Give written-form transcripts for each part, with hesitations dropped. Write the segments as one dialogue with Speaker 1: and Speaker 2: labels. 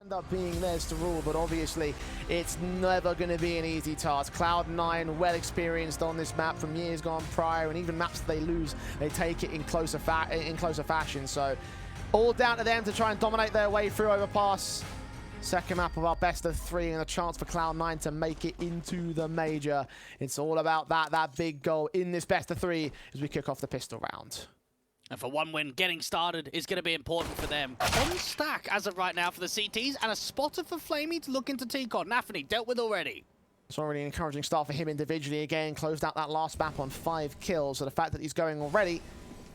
Speaker 1: end up being theirs to rule, but obviously it's never going to be an easy task. Cloud9, well experienced on this map from years gone prior, and even maps that they lose, they take it in closer fashion. So all down to them to try and dominate their way through Overpass. Second map of our best of three, and a chance for Cloud9 to make it into the major. It's all about that big goal in this best of three as we kick off the pistol round.
Speaker 2: And for one win, getting started is going to be important for them. On stack as of right now for the CTs, and a spotter for Flamey to look into T-Con. Nafany dealt with already.
Speaker 1: It's already an encouraging start for him individually. Again, closed out that last map on 5 kills. So the fact that he's going already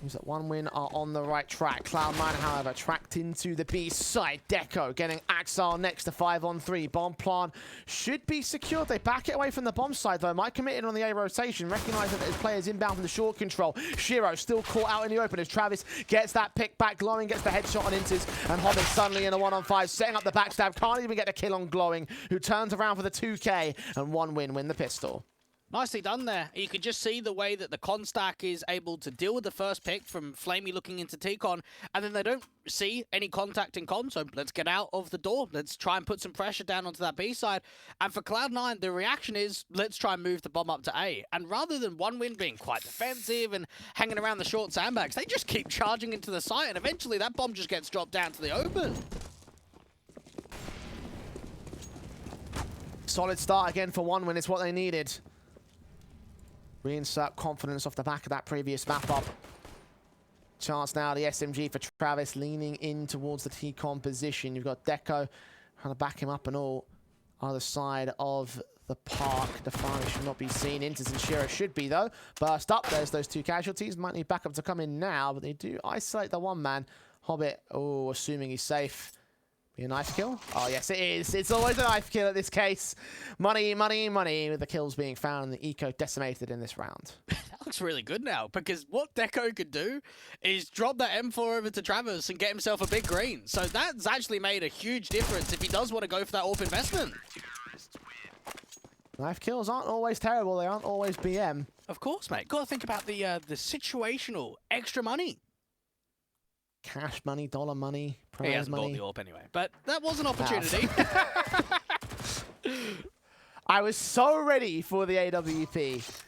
Speaker 1: means that one win are on the right track. Cloud9, however, tracked into the B side. Deko getting Axile next to 5-on-3. Bomb plant should be secured. They back it away from the bomb side, though. Might commit in on the A rotation, recognizing that his player's inbound from the short control. Shiro still caught out in the open as Travis gets that pick back. Glowiing gets the headshot on Inters, and Hobbit suddenly in a 1-on-5, setting up the backstab. Can't even get the kill on Glowiing, who turns around for the 2K, and one win the pistol.
Speaker 2: Nicely done there. You could just see the way that the con stack is able to deal with the first pick from Flamey looking into T-Con, and then they don't see any contact in con, so let's get out of the door. Let's try and put some pressure down onto that B side. And for Cloud9, the reaction is, let's try and move the bomb up to A. And rather than one win being quite defensive and hanging around the short sandbags, they just keep charging into the site, and eventually that bomb just gets dropped down to the open.
Speaker 1: Solid start again for one win. It's what they needed. Reinsert confidence off the back of that previous map up. Chance now, the SMG for Travis leaning in towards the T-Con position. You've got Deko trying to back him up and all. Other side of the park. Defani should not be seen. Inters and Shiro should be, though. Burst up. There's those two casualties. Might need backup to come in now, but they do isolate the one man. Hobbit, oh, assuming he's safe. Be a knife kill? Oh, yes, it is. It's always a knife kill in this case. Money, money, money, with the kills being found and the eco decimated in this round.
Speaker 2: That looks really good now, because what Deko could do is drop that M4 over to Travis and get himself a big green. So that's actually made a huge difference if he does want to go for that AWP investment.
Speaker 1: Knife kills aren't always terrible. They aren't always BM.
Speaker 2: Of course, mate. Got to think about the situational extra money.
Speaker 1: Cash money, dollar money, prize
Speaker 2: he hasn't
Speaker 1: money.
Speaker 2: bought the AWP anyway, but that was an opportunity.
Speaker 1: I was so ready for the AWP.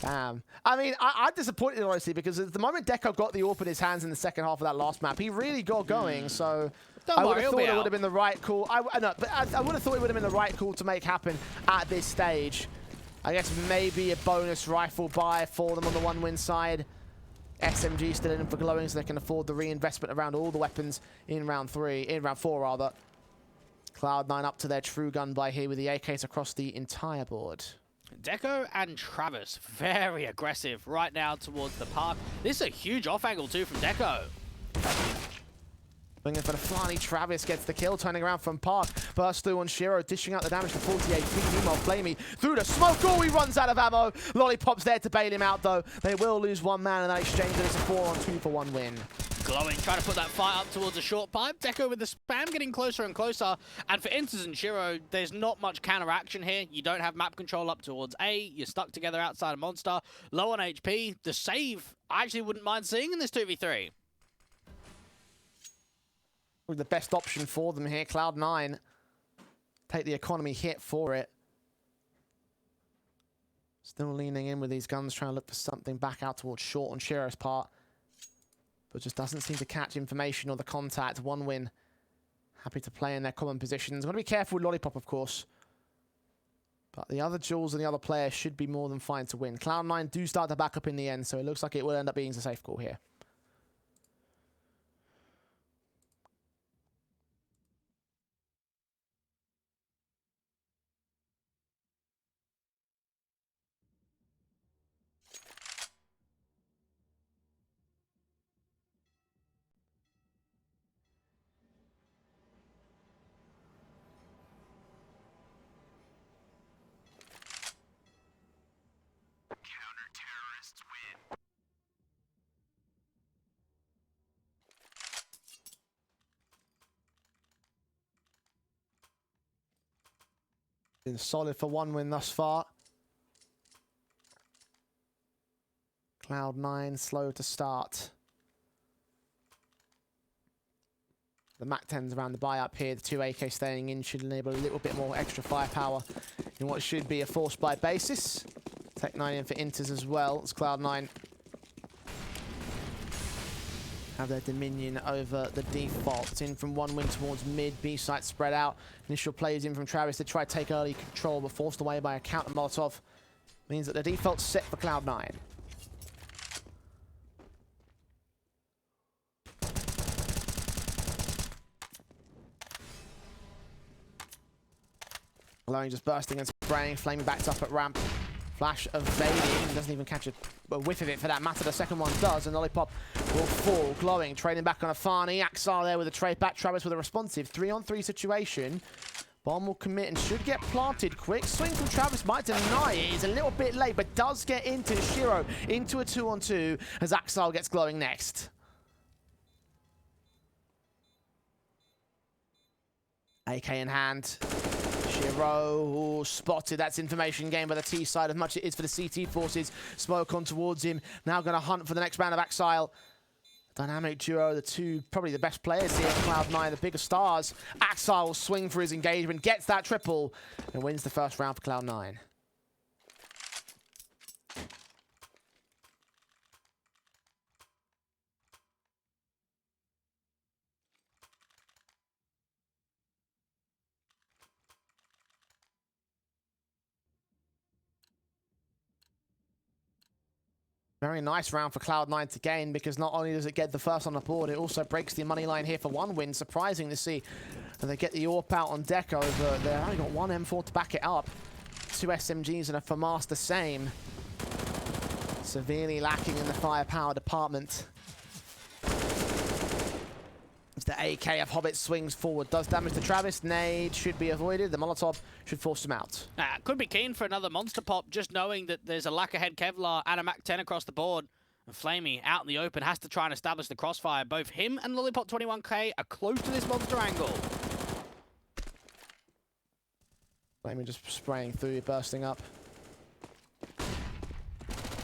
Speaker 1: Damn. I mean, I'm disappointed, honestly, because at the moment Deko got the AWP in his hands in the second half of that last map, he really got going, so I would have thought it would have been the right call. I would have thought it would have been the right call to make happen at this stage. I guess maybe a bonus rifle buy for them on the one-win side. SMG still in for Glowiing, so they can afford the reinvestment around all the weapons in round 4 rather. Cloud9 up to their true gun by here with the AKs across the entire board.
Speaker 2: Deko and Travis, very aggressive right now towards the park. This is a huge off angle too from Deko.
Speaker 1: Bringing for the Flani, Travis gets the kill, turning around from Park. Burst through on Shiro, dishing out the damage to 48 feet. Meanwhile, Flamey through the smoke. Oh, he runs out of ammo. Lollipop's there to bail him out, though. They will lose one man in that exchange, and it's a 4-on-2 for one win.
Speaker 2: Glowiing trying to put that fight up towards a short pipe. Deko with the spam getting closer and closer. And for Inters and Shiro, there's not much counteraction here. You don't have map control up towards A. You're stuck together outside of Monster. Low on HP. The save, I actually wouldn't mind seeing in this 2v3.
Speaker 1: The best option for them here, Cloud9. Take the economy hit for it. Still leaning in with these guns, trying to look for something back out towards short on Shiro's part. But just doesn't seem to catch information or the contact. One win. Happy to play in their common positions. Got to be careful with Lollipop, of course. But the other Jules and the other players should be more than fine to win. Cloud9 do start to back up in the end, so it looks like it will end up being a safe call here. Been solid for one win thus far. Cloud9 slow to start. The MAC-10s around the buy-up here. The 2 AK staying in should enable a little bit more extra firepower in what should be a forced buy basis. Tech9 in for Inters as well. It's Cloud9 have their dominion over the default. In from one wing towards mid, B site spread out. Initial plays in from Travis to try to take early control, but forced away by a counter Molotov. Means that the default's set for Cloud9. Glowiing just bursting and spraying, flaming backed up at ramp. Flash evading, doesn't even catch a whiff of it for that matter. The second one does, and Lollipop will fall. Glowiing, trading back on Afani. Axar there with a trade back. Travis with a responsive 3-on-3 situation. Bomb will commit and should get planted quick. Swing from Travis might deny it. He's a little bit late, but does get into Shiro into a 2-on-2 as Axar gets Glowiing next. AK in hand. Shiro spotted. That's information gained by the T side as much as it is for the CT forces. Smoke on towards him. Now going to hunt for the next round of Exile. Dynamic duo, the two probably the best players here at Cloud9, the bigger stars. Exile will swing for his engagement, gets that triple, and wins the first round for Cloud9. Very nice round for Cloud9 to gain, because not only does it get the first on the board, it also breaks the money line here for one win. Surprising to see that they get the AWP out on deko, but they've only got one M4 to back it up. 2 SMGs and a FAMAS the same. Severely lacking in the firepower department. The AK of Hobbit swings forward, does damage to Travis. Nade should be avoided. The Molotov should force him out.
Speaker 2: Could be keen for another monster pop, just knowing that there's a lack ahead Kevlar and a MAC-10 across the board. And Flamey out in the open has to try and establish the crossfire. Both him and Lollipop 21K are close to this monster angle.
Speaker 1: Flamey just spraying through, bursting up.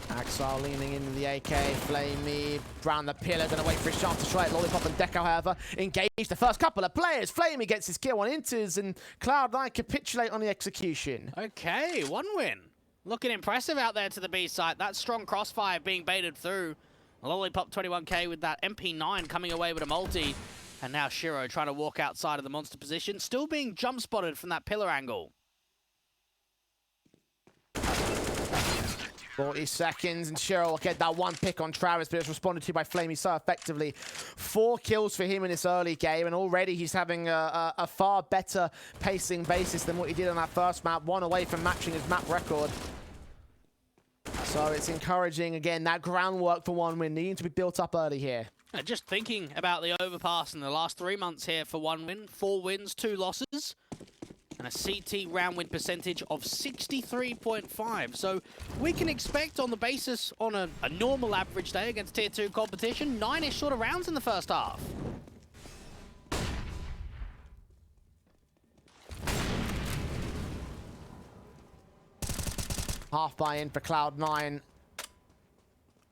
Speaker 1: Axar leaning into the AK, Flamey round the pillar, gonna wait for his chance to try it. Lollipop and deko, however, engage the first couple of players. Flamey gets his kill on Inters, and Cloud9 capitulate on the execution.
Speaker 2: Okay, one win. Looking impressive out there to the B site. That strong crossfire being baited through. Lollipop 21K with that MP9 coming away with a multi. And now Shiro trying to walk outside of the monster position, still being jump spotted from that pillar angle.
Speaker 1: 40 seconds, and Shiro will get that one pick on Travis, but it's responded to by Flamey so effectively. 4 kills for him in this early game, and already he's having a far better pacing basis than what he did on that first map. 1 away from matching his map record. So it's encouraging, again, that groundwork for one win needing to be built up early here.
Speaker 2: Just thinking about the Overpass in the last 3 months here for one win. 4 wins, 2 losses. And a CT round win percentage of 63.5. So we can expect on the basis on a normal average day against tier 2 competition, 9-ish sort of rounds in the first half.
Speaker 1: Half buy-in for Cloud9.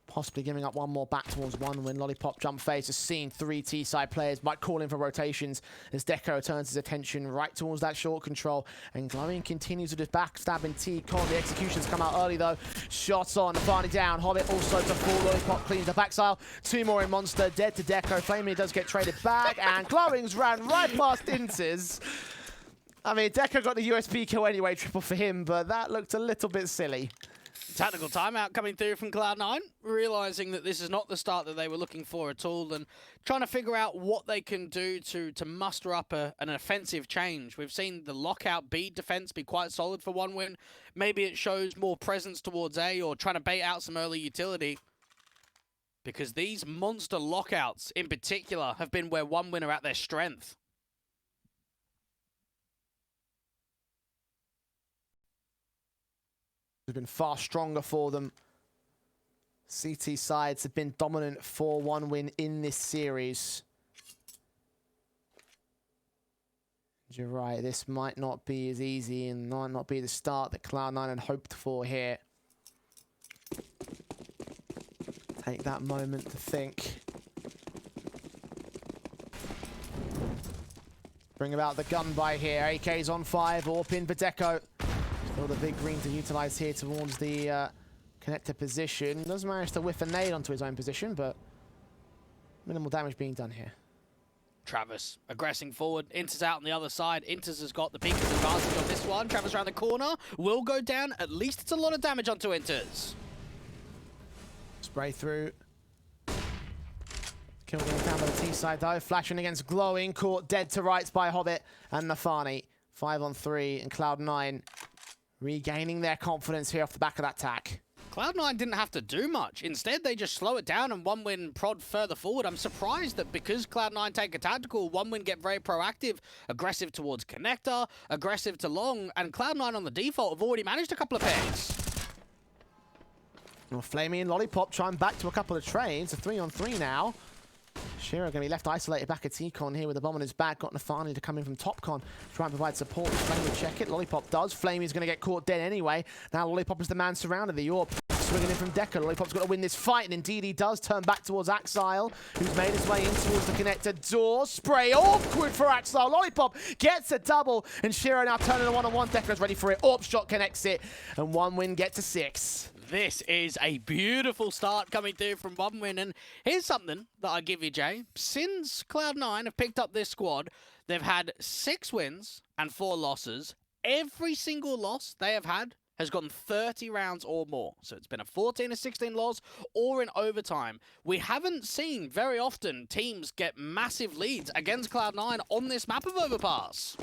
Speaker 1: Possibly giving up one more back towards one win. Lollipop jump phase has seen 3 T-side players. Might call in for rotations as deko turns his attention right towards that short control. And Glowiing continues with his backstabbing T-con. The executions come out early though. Shots on, finally down. Hobbit also to fall. Lollipop cleans the backside. 2 more in Monster. Dead to deko. Flamey does get traded back. And Glowing's ran right past Inters. I mean, deko got the USP kill anyway, triple for him, but that looked a little bit silly.
Speaker 2: Tactical timeout coming through from Cloud9, realizing that this is not the start that they were looking for at all, and trying to figure out what they can do to muster up an offensive change. We've seen the lockout B defense be quite solid for one win. Maybe it shows more presence towards A, or trying to bait out some early utility. Because these monster lockouts in particular have been where one win are at their strength.
Speaker 1: Has been far stronger for them. CT sides have been dominant for one win in this series. You're right, this might not be as easy and might not be the start that Cloud9 had hoped for here. Take that moment to think. Bring about the gun by here. AK's on 5. Orp in for deko. Still the big green to utilize here towards the connector position. Does manage to whiff a nade onto his own position, but minimal damage being done here.
Speaker 2: Travis aggressing forward. Inter's out on the other side. Inter's has got the peak advantage on this one. Travis around the corner. Will go down. At least it's a lot of damage onto Inter's.
Speaker 1: Spray through. Kill going down by the T side though. Flashing against Glowing. Caught dead to rights by Hobbit and Nafani. 5 on 3 and Cloud9 regaining their confidence here off the back of that tack.
Speaker 2: Cloud9 didn't have to do much. Instead, they just slow it down and OneWin prod further forward. I'm surprised that because Cloud9 take a tactical, OneWin get very proactive, aggressive towards connector, aggressive to long, and Cloud9 on the default have already managed a couple of picks.
Speaker 1: Well, Flamey and Lollipop trying back to a couple of trades. A 3 on 3 now. Shira going to be left isolated back at T-Con here with the bomb on his back. Got Nafani to come in from Top-Con. Try and provide support. Flamey will check it. Lollipop does. Flamey's going to get caught dead anyway. Now Lollipop is the man surrounded. The Orb swinging in from deko. Lollipop's got to win this fight, and indeed he does. Turn back towards Axile, who's made his way in towards the connector door. Spray awkward for Axile. Lollipop gets a double, and Shira now turning a 1-on-1. Deko's ready for it. Orb shot connects it, and OneWin gets to 6.
Speaker 2: This is a beautiful start coming through from OneWin, and here's something that I give you, Jay. Since Cloud9 have picked up this squad, they've had 6 wins and 4 losses. Every single loss they have had has gone 30 rounds or more. So it's been a 14-16 loss or in overtime. We haven't seen very often teams get massive leads against Cloud9 on this map of Overpass.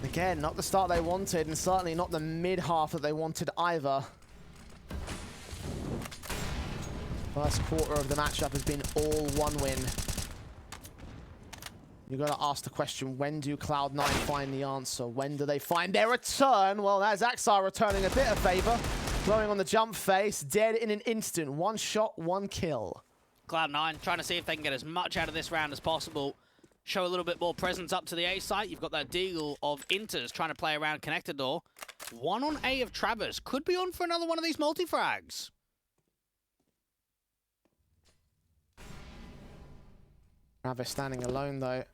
Speaker 1: Again, not the start they wanted, and certainly not the mid-half that they wanted either. First quarter of the matchup has been all OneWin. You've got to ask the question, when do Cloud9 find the answer? When do they find their return? Well, that's Axar returning a bit of favor. Blowing on the jump face, dead in an instant. 1 shot, 1 kill.
Speaker 2: Cloud9 trying to see if they can get as much out of this round as possible. Show a little bit more presence up to the A site. You've got that deagle of Inters trying to play around connector door. 1 on A of Travis. Could be on for another one of these multi-frags.
Speaker 1: Travis standing alone though.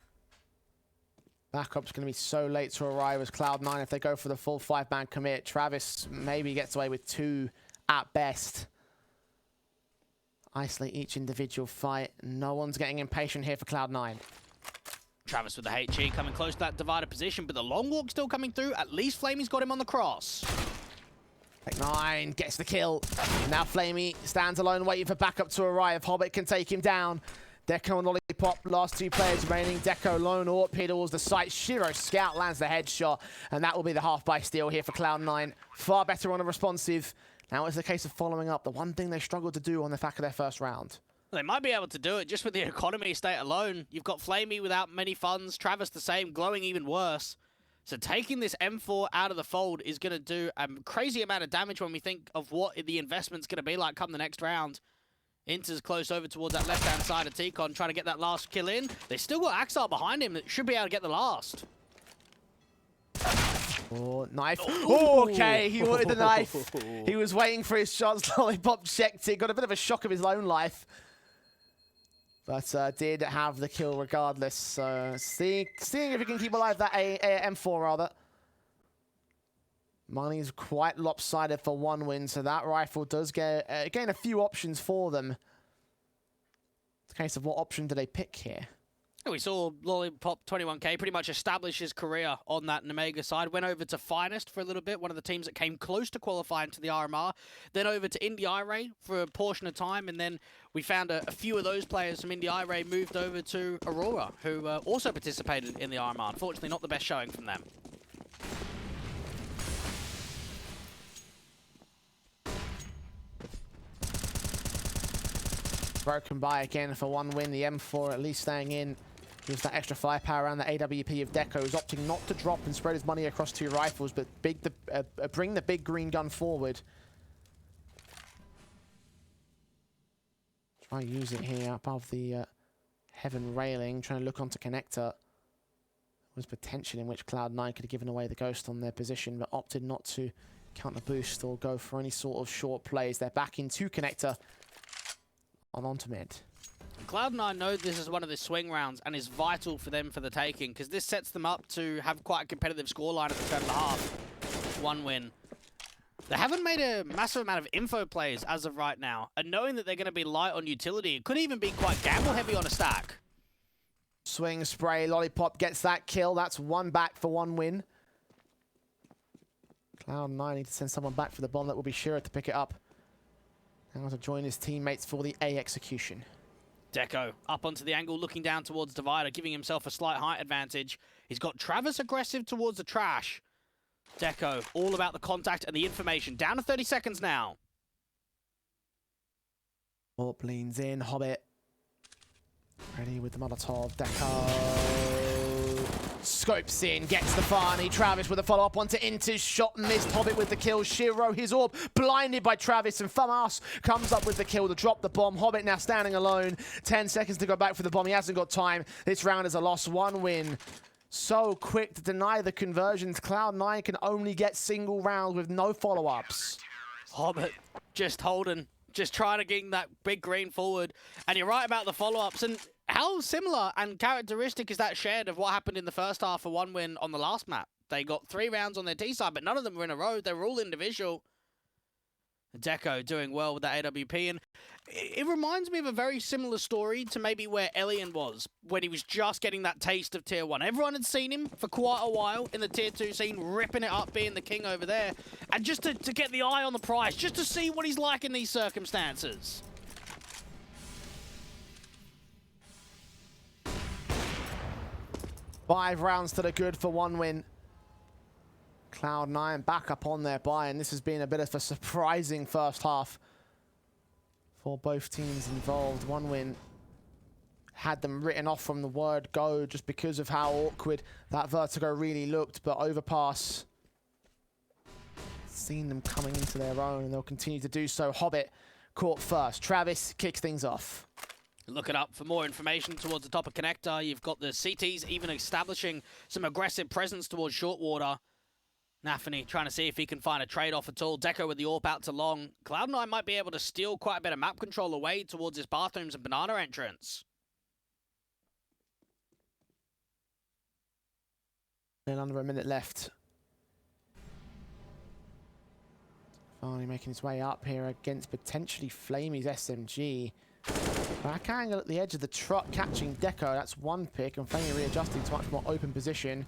Speaker 1: Backup's going to be so late to arrive as Cloud9 if they go for the full 5-man commit. Travis maybe gets away with 2 at best. Isolate each individual fight. No one's getting impatient here for Cloud9.
Speaker 2: Travis with the HE coming close to that divided position, but the long walk still coming through. At least Flamey's got him on the cross.
Speaker 1: Tech9 gets the kill. Now Flamey stands alone waiting for backup to arrive. Hobbit can take him down. Deko and Lollipop, last 2 players remaining. Deko lone Orp piddles the site. Shiro Scout lands the headshot, and that will be the half by steal here for Cloud9. Far better on a responsive. Now it's the case of following up. The one thing they struggled to do on the back of their first round.
Speaker 2: They might be able to do it just with the economy state alone. You've got Flamey without many funds, Travis the same, Glowing even worse. So taking this M4 out of the fold is going to do a crazy amount of damage when we think of what the investment's going to be like come the next round. Inter's close over towards that left-hand side of T-Con, trying to get that last kill in. They still got Axar behind him that should be able to get the last.
Speaker 1: Oh, knife. Oh, okay, he wanted the knife. He was waiting for his shots. Lollipop checked it. Got a bit of a shock of his own life. But did have the kill regardless. So seeing if he can keep alive that M4 rather. Money's quite lopsided for OneWin, so that rifle does get again a few options for them. It's a case of what option do they pick here?
Speaker 2: We saw Lollipop 21k pretty much establish his career on that Nemega side. Went over to Finest for a little bit, one of the teams that came close to qualifying to the RMR. Then over to Indy IRA for a portion of time, and then we found a few of those players from Indy IRA moved over to Aurora, who also participated in the RMR. Unfortunately, not the best showing from them.
Speaker 1: Broken by again for OneWin. The M4 at least staying in. Gives that extra firepower around the AWP of Deko, who's opting not to drop and spread his money across 2 rifles, but bring the big green gun forward. Try use it here above the heaven railing, trying to look onto connector. Was potential in which Cloud9 could have given away the ghost on their position, but opted not to count the boost or go for any sort of short plays. They're back into connector on onto mid.
Speaker 2: Cloud9 know this is one of the swing rounds and is vital for them for the taking, because this sets them up to have quite a competitive scoreline at the turn of the half. 1 win. They haven't made a massive amount of info plays as of right now, and knowing that they're going to be light on utility, it could even be quite gamble heavy on a stack.
Speaker 1: Swing spray, Lollipop gets that kill. That's 1 back for 1 win. Cloud9 need to send someone back for the bomb. That will be Shiro to pick it up. Now to join his teammates for the A execution.
Speaker 2: deko up onto the angle, looking down towards Divider, giving himself a slight height advantage. He's got Travis aggressive towards the trash. deko, all about the contact and the information. Down to 30 seconds now.
Speaker 1: Orp leans in, Hobbit. Ready with the Molotov, deko. Scopes in, gets the Farney. Travis with a follow-up onto Intis. Shot missed, Hobbit with the kill. Shiro, his Orb, blinded by Travis. And Famas comes up with the kill to drop the bomb. Hobbit now standing alone. 10 seconds to go back for the bomb. He hasn't got time. This round is a loss. 1 win. So quick to deny the conversions. Cloud9 can only get single rounds with no follow-ups.
Speaker 2: Hobbit just holding, just trying to get that big green forward. And you're right about the follow-ups. And how similar and characteristic is that shared of what happened in the first half for 1 win on the last map? They got 3 rounds on their T side, but none of them were in a row. They were all individual. deko doing well with that AWP, and it reminds me of a very similar story to maybe where Elian was when he was just getting that taste of Tier 1. Everyone had seen him for quite a while in the Tier 2 scene, ripping it up, being the king over there, and just to get the eye on the prize, just to see what he's like in these circumstances.
Speaker 1: Five rounds to the good for 1 win. Cloud9 back up on their bye, and this has been a bit of a surprising first half for both teams involved. 1 win had them written off from the word go just because of how awkward that Vertigo really looked, but Overpass seen them coming into their own, and they'll continue to do so. Hobbit caught first. Travis kicks things off.
Speaker 2: Look it up for more information towards the top of Connector. You've got the CTs even establishing some aggressive presence towards Shortwater. Nafany trying to see if he can find a trade-off at all. deko with the AWP out to long. Cloud9 might be able to steal quite a bit of map control away towards his bathrooms and banana entrance.
Speaker 1: And under a minute left. Finally making his way up here against potentially Flamey's SMG. Back angle at the edge of the truck, catching deko. That's 1 pick, and Flamey readjusting to much more open position.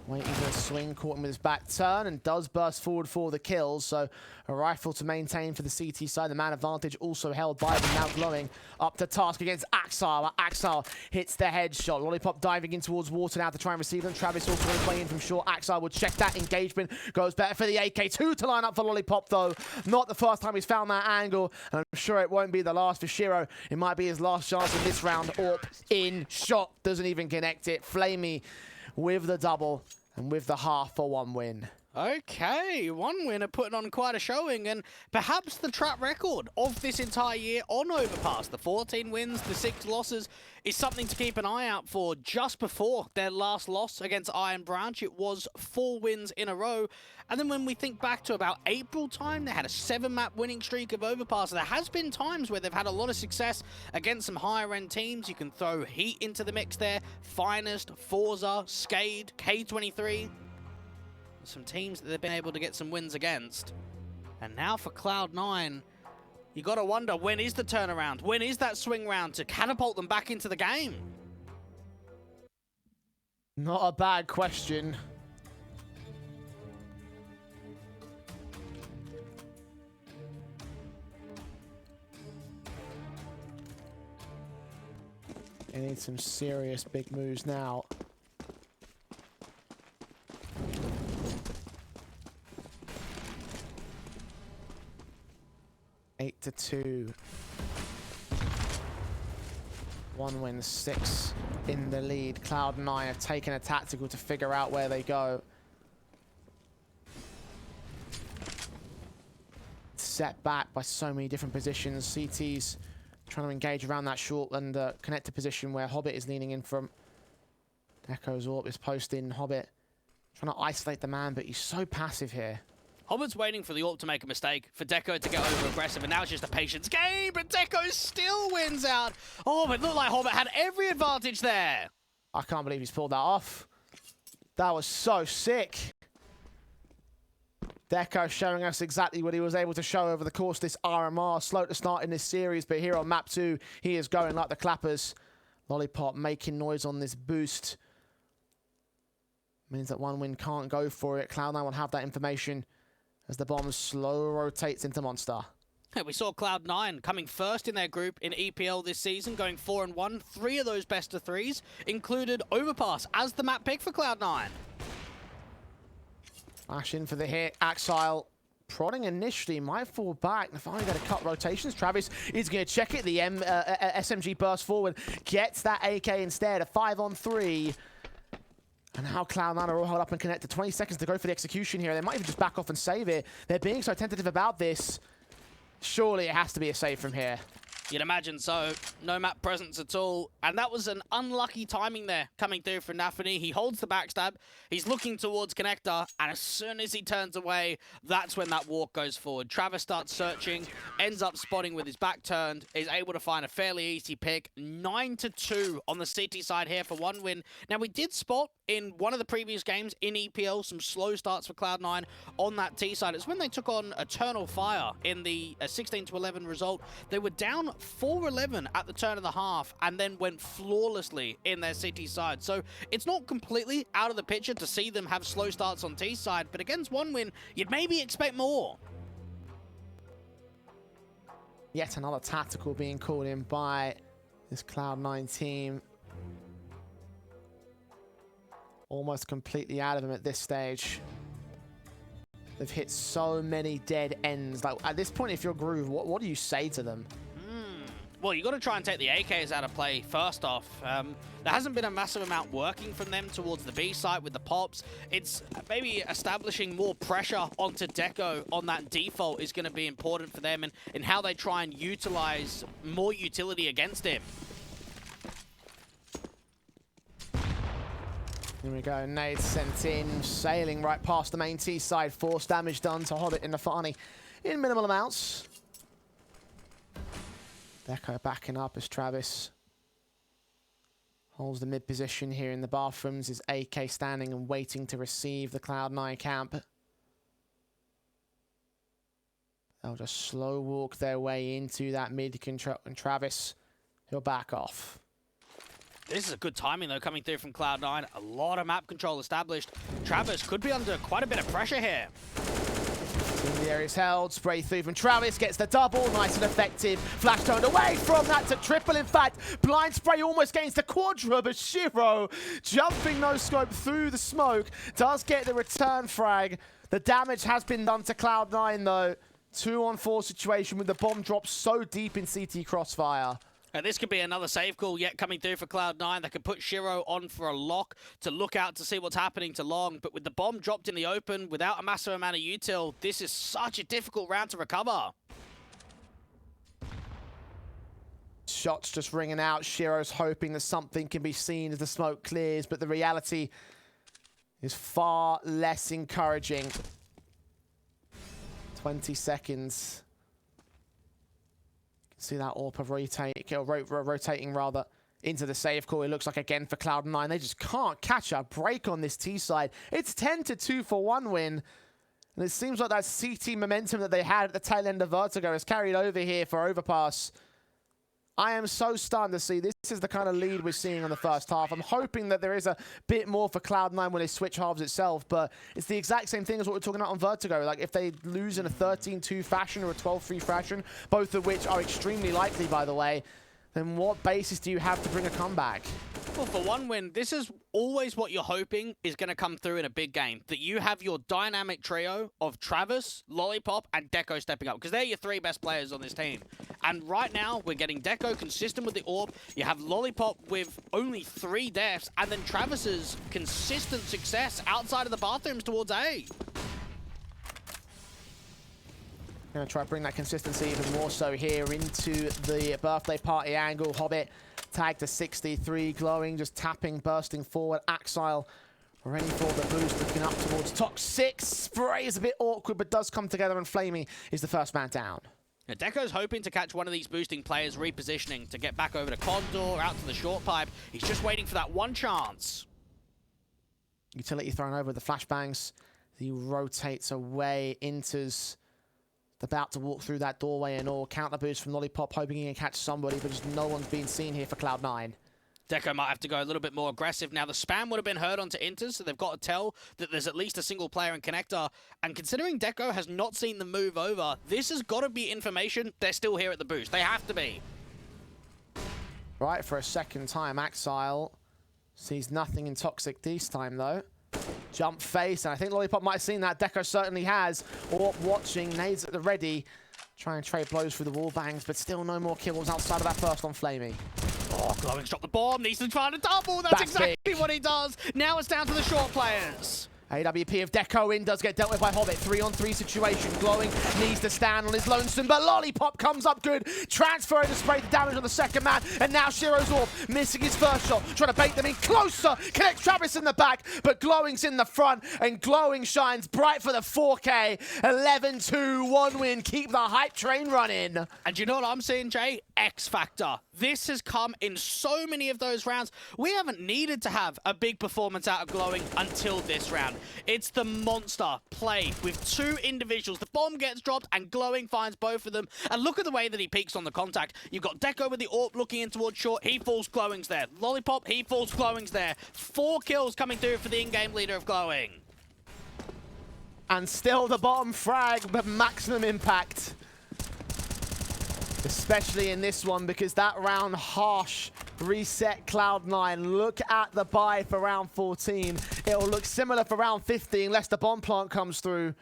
Speaker 1: Waiting for a swing, caught him with his back turn, and does burst forward for the kills. So a rifle to maintain for the CT side. The man advantage also held by them, now glowing up to task against Axile. Axile hits the headshot. Lollipop diving in towards water now to try and receive them. Travis also playing from short. Axile would check that engagement. Goes better for the AK. 2 to line up for Lollipop, though. Not the first time he's found that angle. And I'm sure it won't be the last for Shiro. It might be his last chance in this round. Orp in shot. Doesn't even connect it. Flamey with the double and with the half for 1 win.
Speaker 2: Okay, 1 winner putting on quite a showing, and perhaps the track record of this entire year on Overpass. The 14 wins, the 6 losses is something to keep an eye out for. Just before their last loss against Iron Branch, it was 4 wins in a row. And then when we think back to about April time, they had a 7-map winning streak of Overpass. There has been times where they've had a lot of success against some higher-end teams. You can throw Heat into the mix there. Finest, Forza, Skade, K23. Some teams that they've been able to get some wins against. And now for Cloud9, you got to wonder, when is the turnaround? When is that swing round to catapult them back into the game?
Speaker 1: Not a bad question. They need some serious big moves now. Eight to 2. 1 win, 6 in the lead. Cloud9 have taken a tactical to figure out where they go. Set back by so many different positions. CT's trying to engage around that short and connector position where Hobbit is leaning in from. deko's AWP is posting. Hobbit trying to isolate the man, but he's so passive here.
Speaker 2: Hobbit's waiting for the AWP to make a mistake, for deko to get over-aggressive, and now it's just a patience game, but deko still wins out. Oh, but it looked like Hobbit had every advantage there.
Speaker 1: I can't believe he's pulled that off. That was so sick. Deko showing us exactly what he was able to show over the course of this RMR. Slow to start in this series, but here on map 2, he is going like the clappers. Lollipop making noise on this boost. Means that OneWin can't go for it. Cloud9 will have that information as the bomb slow rotates into Monster.
Speaker 2: Yeah, we saw Cloud9 coming first in their group in EPL this season, going 4-1. 3 of those best of 3s included Overpass as the map pick for Cloud9.
Speaker 1: Flash in for the hit. Axile prodding initially, might fall back. They're finally going to cut rotations. Travis is going to check it. The SMG bursts forward, gets that AK instead. A 5-on-3. And now Cloud9 are all held up and connected. 20 seconds to go for the execution here. They might even just back off and save it. They're being so tentative about this. Surely it has to be a save from here.
Speaker 2: You'd imagine so. No map presence at all. And that was an unlucky timing there coming through for Nafany. He holds the backstab. He's looking towards connector. And as soon as he turns away, that's when that walk goes forward. Travis starts searching, ends up spotting with his back turned, is able to find a fairly easy pick. 9-2 on the CT side here for OneWin. Now, we did spot in one of the previous games in EPL some slow starts for Cloud9 on that T side. It's when they took on Eternal Fire in the 16-11 result. They were down 4-11 at the turn of the half and then went flawlessly in their CT side. So it's not completely out of the picture to see them have slow starts on T side, but against OneWin, you'd maybe expect more.
Speaker 1: Yet another tactical being called in by this Cloud9 team. Almost completely out of him at this stage. They've hit so many dead ends. Like at this point, if you're Groove, what do you say to them?
Speaker 2: Well, you got to try and take the AKs out of play first off. There hasn't been a massive amount working from them towards the B site with the pops. It's maybe establishing more pressure onto deko on that default is going to be important for them and how they try and utilize more utility against him.
Speaker 1: Here we go, nade sent in, sailing right past the main T side. Force damage done to Hobbit in Nafany in minimal amounts. deko backing up as Travis holds the mid position here in the bathrooms. His AK standing and waiting to receive the Cloud9 camp. They'll just slow walk their way into that mid and Travis, he'll back off.
Speaker 2: This is a good timing, though, coming through from Cloud9. A lot of map control established. Travis could be under quite a bit of pressure here.
Speaker 1: The area's held. Spray through from Travis. Gets the double. Nice and effective. Flash turned away from that to triple, in fact. Blind spray almost gains the quadra, but Shiro, jumping no scope through the smoke, does get the return frag. The damage has been done to Cloud9, though. 2-on-4 situation with the bomb dropped so deep in CT crossfire.
Speaker 2: And this could be another save call yet coming through for Cloud9 that could put Shiro on for a lock to look out to see what's happening to Long. But with the bomb dropped in the open, without a massive amount of util, this is such a difficult round to recover.
Speaker 1: Shots just ringing out. Shiro's hoping that something can be seen as the smoke clears, but the reality is far less encouraging. 20 seconds. See that AWP rotating rather into the save call. It looks like again for Cloud9. They just can't catch a break on this T side. It's 10-2 for OneWin. And it seems like that CT momentum that they had at the tail end of Vertigo has carried over here for Overpass. I am so stunned to see this is the kind of lead we're seeing on the first half. I'm hoping that there is a bit more for Cloud9 when they switch halves itself, but it's the exact same thing as what we're talking about on Vertigo. Like if they lose in a 13-2 fashion or a 12-3 fashion, both of which are extremely likely, by the way, then what basis do you have to bring a comeback?
Speaker 2: Well, for OneWin, this is always what you're hoping is going to come through in a big game. That you have your dynamic trio of Travis, Lollipop, and deko stepping up. Because they're your 3 best players on this team. And right now, we're getting deko consistent with the AWP. You have Lollipop with only 3 deaths. And then Travis's consistent success outside of the bathrooms towards A.
Speaker 1: Gonna try to bring that consistency even more so here into the birthday party angle. Hobbit tagged to 63, glowing, just tapping, bursting forward. Axile Ready for the boost, looking up towards top 6. Spray is a bit awkward, but does come together, and Flamey is the first man down.
Speaker 2: Now, Deko's hoping to catch one of these boosting players repositioning to get back over to Condor, out to the short pipe. He's just waiting for that one chance.
Speaker 1: Utility thrown over the flashbangs. He rotates away, enters. About to walk through that doorway and all. Counter boost from Lollipop, hoping he can catch somebody, but just no one's been seen here for Cloud9.
Speaker 2: Deko might have to go a little bit more aggressive. Now, the spam would have been heard onto Inters, so they've got to tell that there's at least a single player in connector. And considering Deko has not seen them move over, this has got to be information they're still here at the boost. They have to be.
Speaker 1: Right, for a second time, Axile sees nothing in Toxic this time, though. Jump face, and I think Lollipop might have seen that. Deko certainly has. Orp watching, nades at the ready. Try and trade blows through the wall bangs, but still no more kills outside of that first on Flamey.
Speaker 2: Oh, glowiing's dropped the bomb. Needs to try to double. That's exactly big. What he does. Now it's down to the short players.
Speaker 1: AWP of Deko in does get dealt with by Hobbit. 3-on-3 situation. Glowiing needs to stand on his lonesome, but Lollipop comes up good. Transferring to spray the damage on the second man, and now Shiro's off, missing his first shot. Trying to bait them in closer. Connects Travis in the back, but Glowiing's in the front, and Glowiing shines bright for the 4K. 11-2, 1 win. Keep the hype train running.
Speaker 2: And you know what I'm seeing, Jay? X Factor. This has come in so many of those rounds. We haven't needed to have a big performance out of Glowiing until this round. It's the monster play with two individuals. The bomb gets dropped and Glowiing finds both of them. And look at the way that he peeks on the contact. You've got Deko with the AWP looking in towards short. He falls, Glowiing's there. Lollipop, he falls, Glowiing's there. 4 kills coming through for the in-game leader of Glowiing.
Speaker 1: And still the bottom frag, but maximum impact. Especially in this one, because that round harsh reset Cloud9. Look at the buy for round 14. It'll look similar for round 15 unless the bomb plant comes through.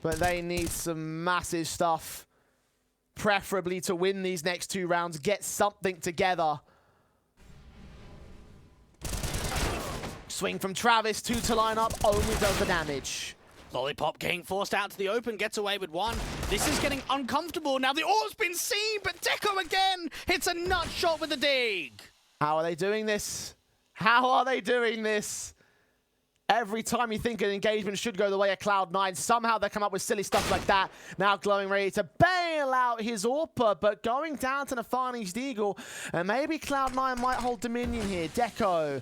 Speaker 1: But they need some massive stuff, preferably to win these next 2 rounds, get something together. Swing from Travis, 2 to line up, only does the damage.
Speaker 2: Lollipop getting forced out to the open, gets away with 1. This is getting uncomfortable. Now the orb's been seen, but Deko again hits a nut shot with the dig.
Speaker 1: How are they doing this? How are they doing this? Every time you think an engagement should go the way of Cloud9, somehow they come up with silly stuff like that. Now Glowiing ready to bail out his AWPer, but going down to the Farnese Deagle, and maybe Cloud9 might hold dominion here. Deko,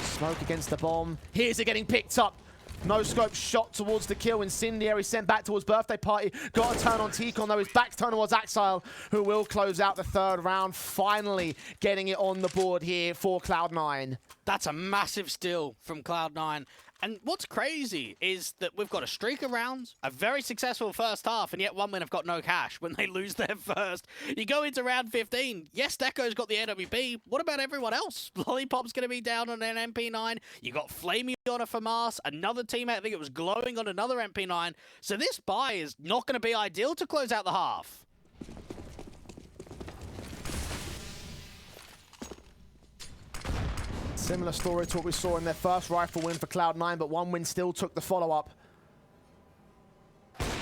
Speaker 1: smoke against the bomb. Here's it getting picked up. No scope shot towards the kill. Incendiary sent back towards birthday party. Got a turn on Tikon, though his back turn towards Axile, who will close out the 3rd round. Finally getting it on the board here for Cloud9.
Speaker 2: That's a massive steal from Cloud9. And what's crazy is that we've got a streak of rounds, a very successful first half, and yet 1 win have got no cash when they lose their first. You go into round 15. Yes, Deko's got the AWP. What about everyone else? Lollipop's going to be down on an MP9. You got Flamey on a FAMAS, another teammate, I think it was Glowiing on another MP9. So this buy is not going to be ideal to close out the half.
Speaker 1: Similar story to what we saw in their first rifle win for Cloud9, but 1 win still took the follow-up.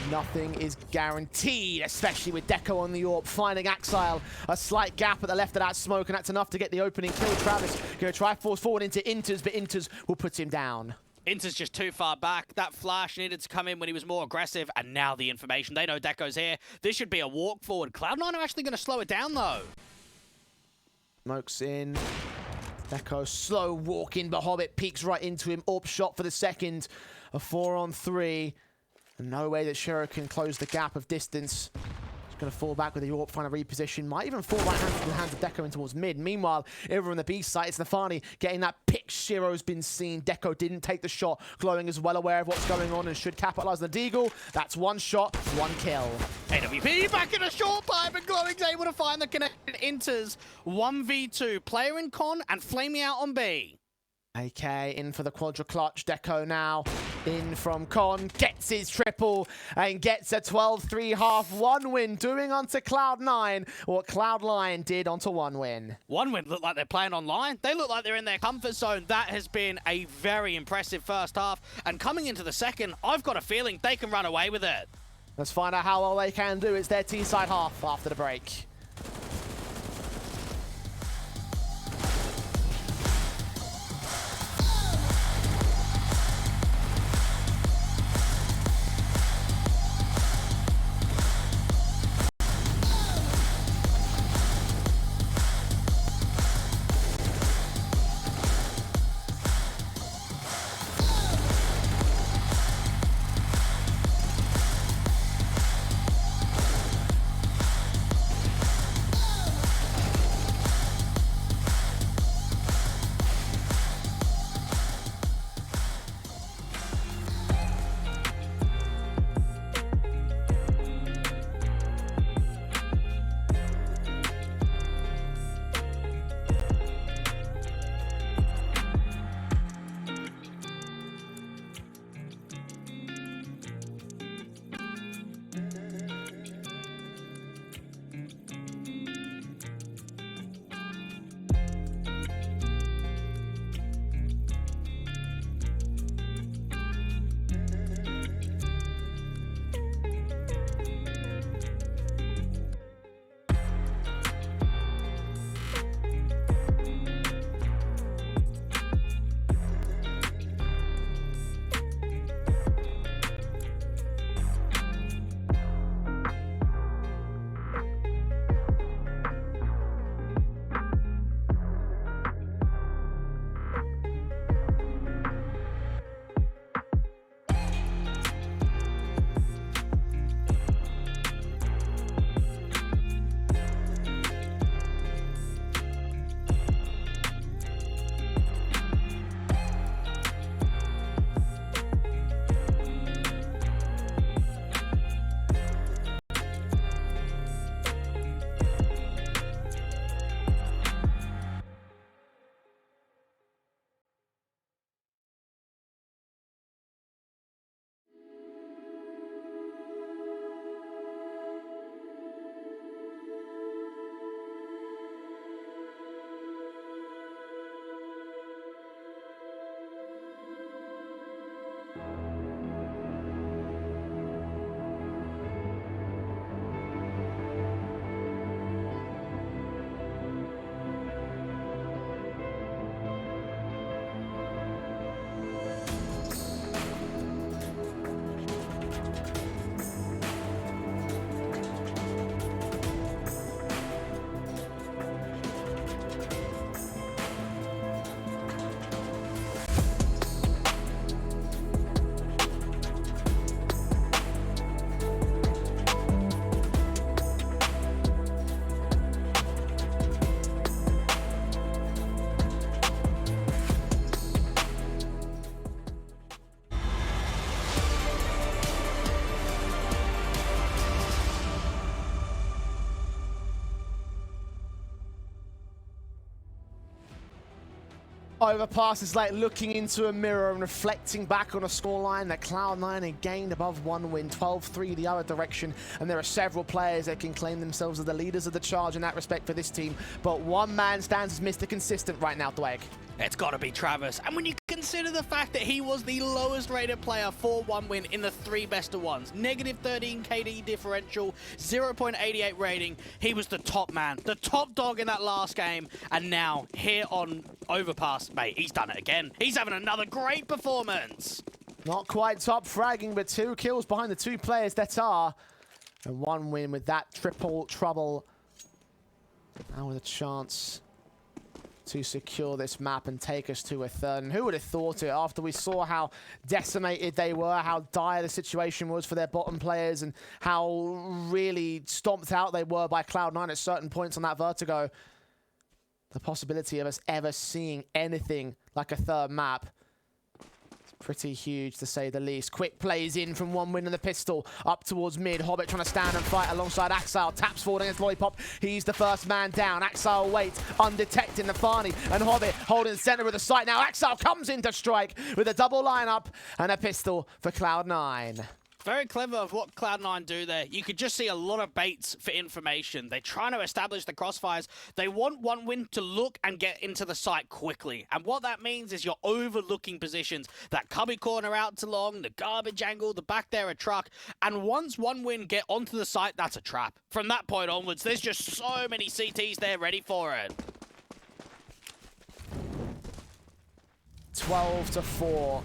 Speaker 1: Nothing is guaranteed, especially with Deko on the AWP, finding Axile. A slight gap at the left of that smoke, and that's enough to get the opening kill. Travis going to try force forward into Inters, but Inters will put him down.
Speaker 2: Inter's just too far back. That flash needed to come in when he was more aggressive, and now the information. They know Deko's here. This should be a walk forward. Cloud9 are actually going to slow it down, though.
Speaker 1: Smoke's in. Deko slow walking, but Hobbit peeks right into him. AWP shot for the second. A 4-on-3. And no way that Shiro can close the gap of distance. He's going to fall back with the AWP, trying to reposition. Might even fall right hand to the hands of Deko in towards mid. Meanwhile, over on the B site, it's Nafani getting that pick. Shiro's been seen. Deko didn't take the shot. Glowiing is well aware of what's going on and should capitalize on the Deagle. That's 1 shot, 1 kill.
Speaker 2: AWP back in a short pipe, and Glowiing's able to find the connection. Inters 1v2. Player in con and Flamey out on B.
Speaker 1: AK in for the quadra clutch. Deko now in from con, gets his triple and gets a 12-3 half 1 win, doing onto Cloud9 what Cloud9 did onto 1 win.
Speaker 2: 1 win look like they're playing online. They look like they're in their comfort zone. That has been a very impressive first half, and coming into the second, I've got a feeling they can run away with it.
Speaker 1: Let's find out how well they can do. It's their T-side half after the break. Overpass is like looking into a mirror and reflecting back on a scoreline that Cloud9 had gained above 1 win, 12-3 the other direction, and there are several players that can claim themselves as the leaders of the charge in that respect for this team, but one man stands as Mr. Consistent right now, Dweg.
Speaker 2: It's got to be Travis. And when you consider the fact that he was the lowest rated player for 1 win in the 3 best of ones, negative 13 KD differential, 0.88 rating, he was the top man, the top dog in that last game. And now here on Overpass, mate, he's done it again. He's having another great performance.
Speaker 1: Not quite top fragging, but 2 kills behind the 2 players that are. And 1 win with that triple trouble. Now with a chance to secure this map and take us to a third. And who would have thought it after we saw how decimated they were, how dire the situation was for their bottom players, and how really stomped out they were by Cloud9 at certain points on that Vertigo. The possibility of us ever seeing anything like a third map, pretty huge to say the least. Quick plays in from 1 win in the pistol up towards mid. Hobbit trying to stand and fight alongside Axel. Taps forward against Lollipop. He's the first man down. Axel waits undetected. Nafani and Hobbit holding the center of the site. Now Axel comes in to strike with a double lineup and a pistol for Cloud9.
Speaker 2: Very clever of what Cloud9 do there. You could just see a lot of baits for information. They're trying to establish the crossfires. They want 1 win to look and get into the site quickly. And what that means is you're overlooking positions. That cubby corner out to long, the garbage angle, the back there a truck. And once 1 win get onto the site, that's a trap. From that point onwards, there's just so many CTs there ready for it.
Speaker 1: 12-4.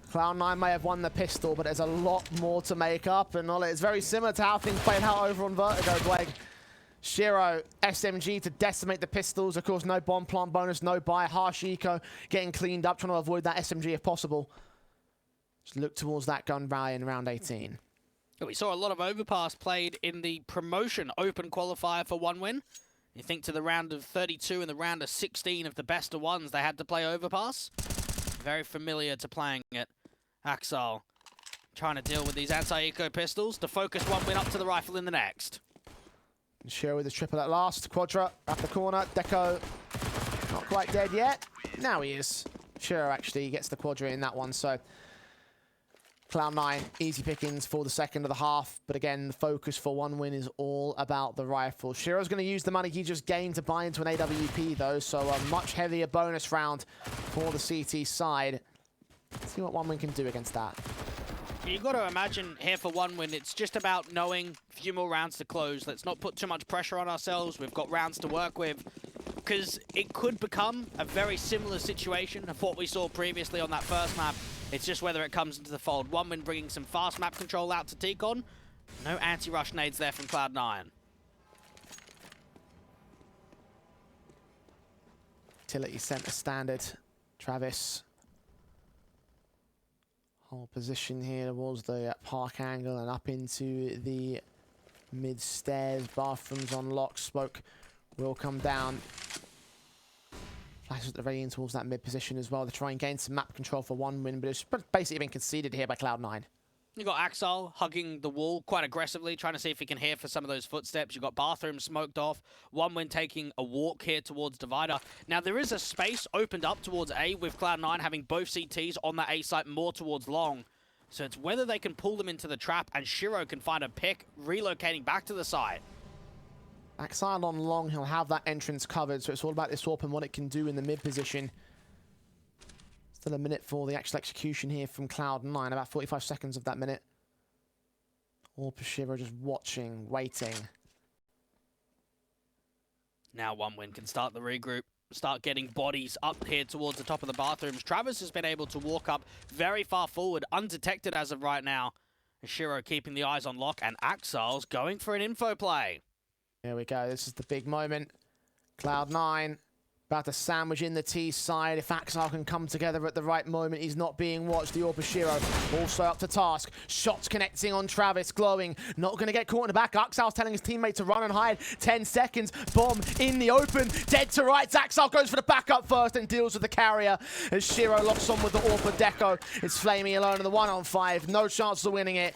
Speaker 1: Cloud9 may have won the pistol, but there's a lot more to make up, and it's very similar to how things played out over on Vertigo, Blake. Shiro, SMG to decimate the pistols. Of course, no bomb plant bonus, no buy. Harsh eco getting cleaned up, trying to avoid that SMG if possible. Just look towards that gun buy in round 18.
Speaker 2: We saw a lot of Overpass played in the promotion open qualifier for 1 win. You think to the round of 32 and the round of 16 of the best of ones, they had to play Overpass. Very familiar to playing it. Axel trying to deal with these anti-eco pistols to focus 1 win up to the rifle in the next.
Speaker 1: Shiro with his triple at last. Quadra up the corner. Deko not quite dead yet. Now he is. Shiro actually gets the Quadra in that one. So Cloud9 easy pickings for the second of the half. But again, the focus for 1 win is all about the rifle. Shiro's going to use the money he just gained to buy into an AWP though. So a much heavier bonus round for the CT side. Let's see what 1 win can do against that.
Speaker 2: You've got to imagine here for 1 win, it's just about knowing a few more rounds to close. Let's not put too much pressure on ourselves. We've got rounds to work with. Because it could become a very similar situation of what we saw previously on that first map. It's just whether it comes into the fold. 1 win bringing some fast map control out to Tikon. No anti-rush nades there from Cloud9.
Speaker 1: Utility center standard. Travis. Whole position here towards the park angle and up into the mid stairs. Bathrooms on lock. Smoke will come down. Flashes at the very end towards that mid position as well to try and gain some map control for 1 win, but it's basically been conceded here by Cloud9.
Speaker 2: You got Axel hugging the wall quite aggressively, trying to see if he can hear for some of those footsteps. You got Bathroom smoked off. 1 win taking a walk here towards Divider. Now there is a space opened up towards A with Cloud9 having both CTs on that A site more towards long. So it's whether they can pull them into the trap and Shiro can find a pick relocating back to the site.
Speaker 1: Axel on long, he'll have that entrance covered, so it's all about this AWP and what it can do in the mid position. Still a minute for the actual execution here from Cloud9, about 45 seconds of that minute. AWP Shiro just watching, waiting.
Speaker 2: Now 1 win can start the regroup, start getting bodies up here towards the top of the bathrooms. Travis has been able to walk up very far forward, undetected as of right now. Shiro keeping the eyes on lock, and Axel's going for an info play.
Speaker 1: Here we go, this is the big moment. Cloud9 about to sandwich in the T side. If Axel can come together at the right moment, he's not being watched. The AWP Shiro also up to task. Shots connecting on Travis, glowing. Not going to get caught in the back. Axel's telling his teammate to run and hide. 10 seconds, bomb in the open. Dead to rights. Axel goes for the backup first and deals with the carrier. As Shiro locks on with the AWP Deko. It's Flamey alone in the 1-on-5. No chance of winning it.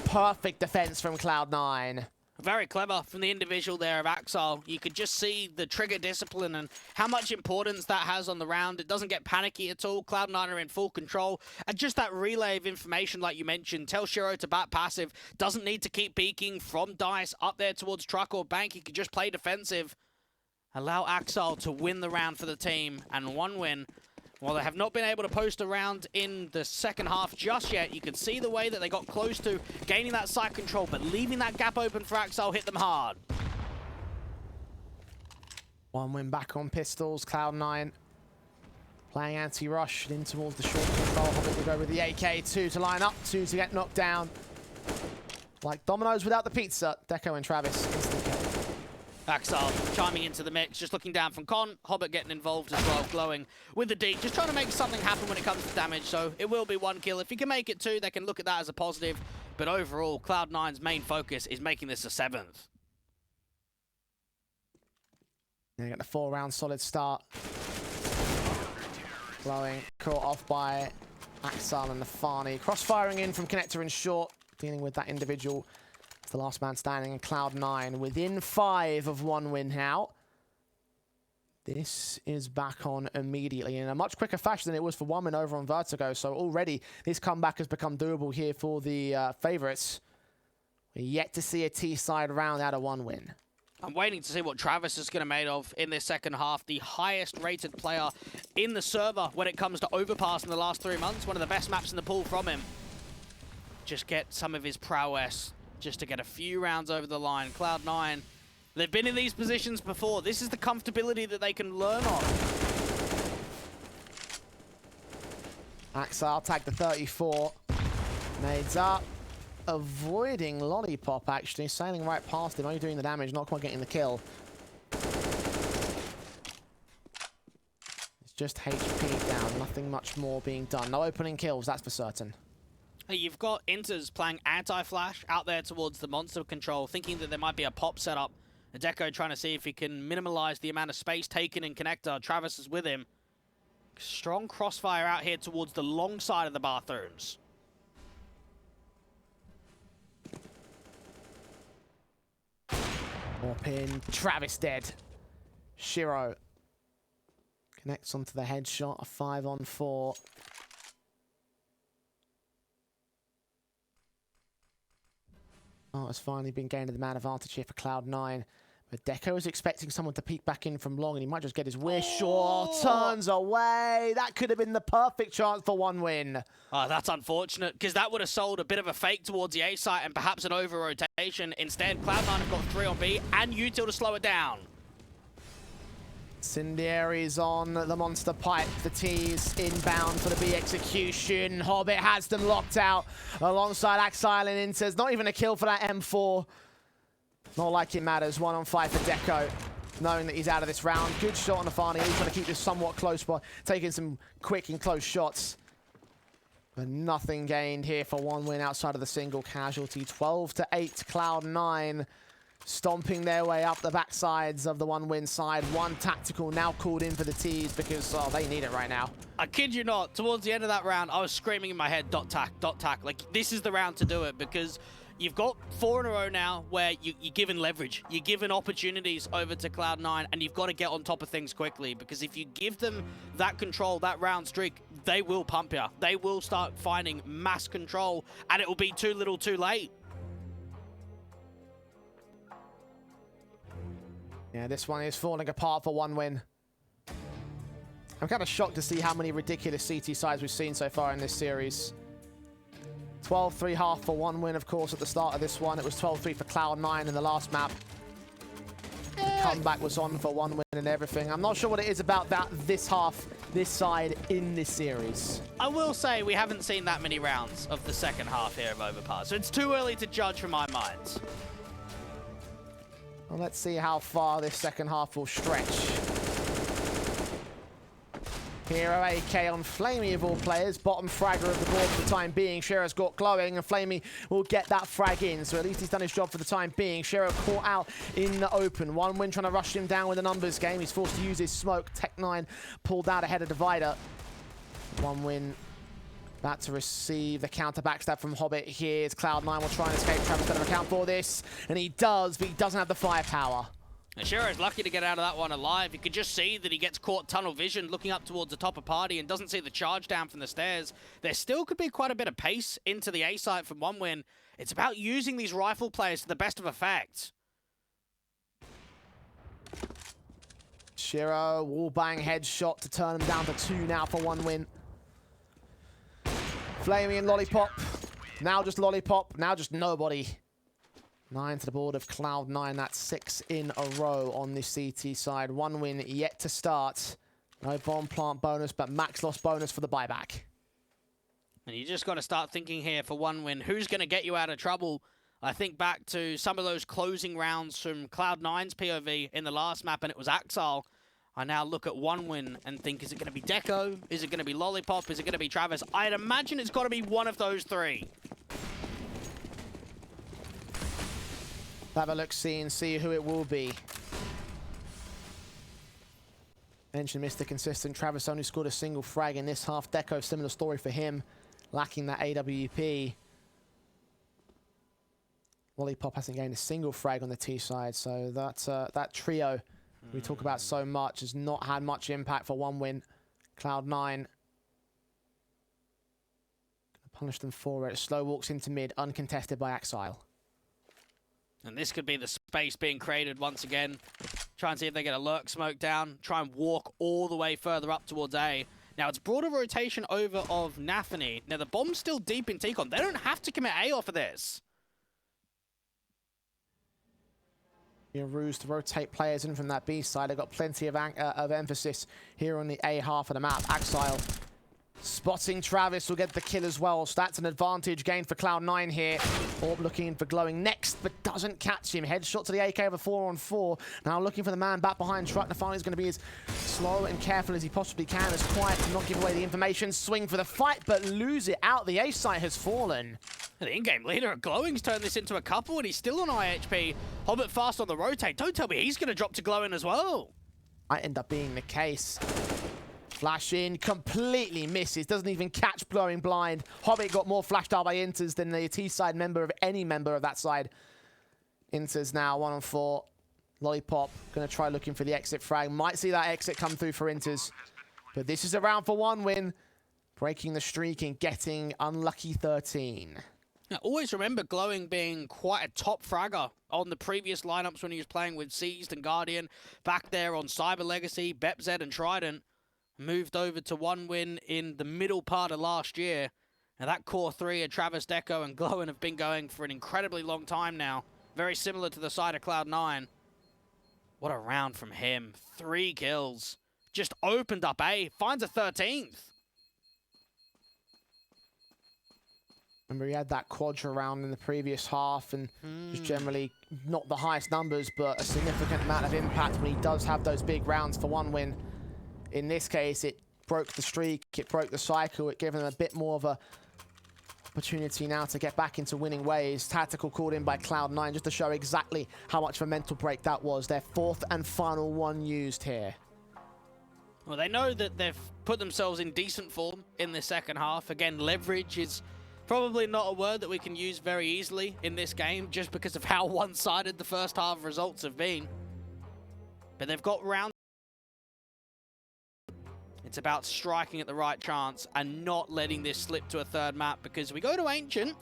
Speaker 1: Perfect defense from Cloud9.
Speaker 2: Very clever from the individual there of Axel. You could just see the trigger discipline and how much importance that has on the round. It doesn't get panicky at all. Cloud9 are in full control. And just that relay of information, like you mentioned, tell Shiro to bat passive. Doesn't need to keep peeking from Dice up there towards truck or bank. He could just play defensive. Allow Axel to win the round for the team. And one win. While they have not been able to post a round in the second half just yet, you can see the way that they got close to gaining that side control, but leaving that gap open for Axel hit them hard.
Speaker 1: One win back on pistols. Cloud9 playing anti-rush in towards the short control. Hobbit will go with the AK. 2 to line up, 2 to get knocked down. Like dominoes without the pizza. Deko and Travis instant kill.
Speaker 2: Axel chiming into the mix, just looking down from Con. Hobbit getting involved as well, glowing with the D. Just trying to make something happen when it comes to damage, so it will be 1 kill. If he can make it 2, they can look at that as a positive. But overall, Cloud9's main focus is making this a 7th.
Speaker 1: They get the 4-round solid start. Glowing, caught off by Axel and Nafani. Crossfiring in from connector and short, dealing with that individual. The last man standing in Cloud9 within 5 of 1 win now. This is back on immediately in a much quicker fashion than it was for 1 win over on Vertigo. So already this comeback has become doable here for the favorites. We're yet to see a T-side round out of 1 win.
Speaker 2: I'm waiting to see what Travis is going to made of in this second half. The highest rated player in the server when it comes to Overpass in the last 3 months. One of the best maps in the pool from him. Just get some of his prowess. Just to get a few rounds over the line. Cloud9, they've been in these positions before. This is the comfortability that they can learn on.
Speaker 1: Axel tagged the 34. Nades up. Avoiding Lollipop, actually. Sailing right past him, only doing the damage, not quite getting the kill. It's just HP down, nothing much more being done. No opening kills, that's for certain.
Speaker 2: You've got Inters playing anti-flash out there towards the monster control, thinking that there might be a pop setup. Deko trying to see if he can minimize the amount of space taken in connector. Travis is with him. Strong crossfire out here towards the long side of the bathrooms.
Speaker 1: More pin. Travis dead. Shiro connects onto the headshot. A 5-on-4. Oh, it's finally been gained the man advantage here for Cloud9. But Deko is expecting someone to peek back in from long, and he might just get his wish. Oh, turns away. That could have been the perfect chance for 1 win.
Speaker 2: Oh, that's unfortunate, because that would have sold a bit of a fake towards the A site and perhaps an over-rotation. Instead, Cloud9 have got 3 on B and Util to slow it down.
Speaker 1: Incendiaries on the monster pipe. The T's inbound for the B execution. Hobbit has them locked out alongside Axel and Inters. Not even a kill for that M4. Not like it matters. 1 on 5 for Deko. Knowing that he's out of this round. Good shot on Nafani. He's trying to keep this somewhat close by taking some quick and close shots. But nothing gained here for 1 win outside of the single casualty. 12-8 Cloud9. Stomping their way up the backsides of the 1 win side. 1 tactical now called in for the T's because they need it right now.
Speaker 2: I kid you not, towards the end of that round, I was screaming in my head, dot tack, dot tack. Like, this is the round to do it because you've got 4 in a row now where you're given leverage. You're given opportunities over to Cloud9, and you've got to get on top of things quickly because if you give them that control, that round streak, they will pump you. They will start finding mass control, and it will be too little too late.
Speaker 1: Yeah, this one is falling apart for 1 win. I'm kind of shocked to see how many ridiculous CT sides we've seen so far in this series. 12-3 half for 1 win, of course, at the start of this one. It was 12-3 for Cloud9 in the last map. The comeback was on for 1 win and everything. I'm not sure what it is about this half, this side in this series.
Speaker 2: I will say we haven't seen that many rounds of the second half here of Overpass, so it's too early to judge from my mind.
Speaker 1: Well, let's see how far this second half will stretch. Hero AK on Flamey of all players, bottom fragger of the board for the time being. Shiro's got glowing and Flamey will get that frag in, so at least he's done his job for the time being. Shiro caught out in the open. 1 win trying to rush him down with a numbers game. He's forced to use his smoke. Tech9 pulled out ahead of Divider. 1 win About to receive the counter backstab from Hobbit. Here's Cloud9 will try and escape. Travis going to account for this. And he does, but he doesn't have the firepower.
Speaker 2: And Shiro is lucky to get out of that one alive. You could just see that he gets caught tunnel vision looking up towards the top of party and doesn't see the charge down from the stairs. There still could be quite a bit of pace into the A site from OneWin. It's about using these rifle players to the best of effect.
Speaker 1: Shiro, wallbang headshot to turn him down to 2 now for OneWin. Flamey and Lollipop. Now just Lollipop. Now just nobody. 9 to the board of Cloud9. That's 6 in a row on the CT side. OneWin yet to start. No bomb plant bonus, but max loss bonus for the buyback.
Speaker 2: And you just got to start thinking here for OneWin. Who's going to get you out of trouble? I think back to some of those closing rounds from Cloud9's POV in the last map, and it was Axile. I now look at OneWin and think, is it going to be Deko? Is it going to be Lollipop? Is it going to be Travis? I'd imagine it's got to be one of those three.
Speaker 1: Have a look-see and see who it will be. Mentioned Mr. Consistent. Travis only scored a single frag in this half. Deko, similar story for him. Lacking that AWP. Lollipop hasn't gained a single frag on the T side, so that trio we talk about so much has not had much impact for OneWin. Cloud9 gonna punish them for it. Slow walks into mid, uncontested by Axile.
Speaker 2: And this could be the space being created once again. Try and see if they get a lurk smoke down. Try and walk all the way further up towards A. Now, it's broader rotation over of Nafany. Now, the bomb's still deep in T-Con. They don't have to commit A off of this.
Speaker 1: Ruse to rotate players in from that B side. They've got plenty of emphasis here on the A half of the map. Axile spotting Travis will get the kill as well. So that's an advantage gained for Cloud9 here. Orb looking for glowing next, but doesn't catch him. Headshot to the AK of a 4-on-4. Now looking for the man back behind truck. Nafani is going to be as slow and careful as he possibly can, as quiet to not give away the information. Swing for the fight, but lose it out. The A site has fallen.
Speaker 2: The in-game leader at Glowing's turned this into a couple, and he's still on IHP. Hobbit fast on the rotate. Don't tell me he's going to drop to Glowing as well.
Speaker 1: Might end up being the case. Flash in, completely misses. Doesn't even catch blowing blind. Hobbit got more flashed out by Inters than the T-side member of any member of that side. Inters now 1-on-4. Lollipop going to try looking for the exit frag. Might see that exit come through for Inters. But this is a round for OneWin. Breaking the streak and getting unlucky 13.
Speaker 2: Now, always remember Glowing being quite a top fragger on the previous lineups when he was playing with Seized and Guardian. Back there on Cyber Legacy, BepZ and Trident. Moved over to OneWin in the middle part of last year. Now that core three of Travis, Deko and Glowing have been going for an incredibly long time now. Very similar to the side of Cloud9. What a round from him. 3 kills. Just opened up A. Finds a 13th.
Speaker 1: Remember, he had that quadra round in the previous half and just generally not the highest numbers, but a significant amount of impact when he does have those big rounds for OneWin. In this case, it broke the streak, it broke the cycle, it gave him a bit more of a opportunity now to get back into winning ways. Tactical called in by Cloud9 just to show exactly how much of a mental break that was. Their 4th and final one used here.
Speaker 2: Well, they know that they've put themselves in decent form in the second half. Again, leverage is probably not a word that we can use very easily in this game just because of how one-sided the first half results have been. But they've got round. It's about striking at the right chance and not letting this slip to a third map, because we go to Ancient,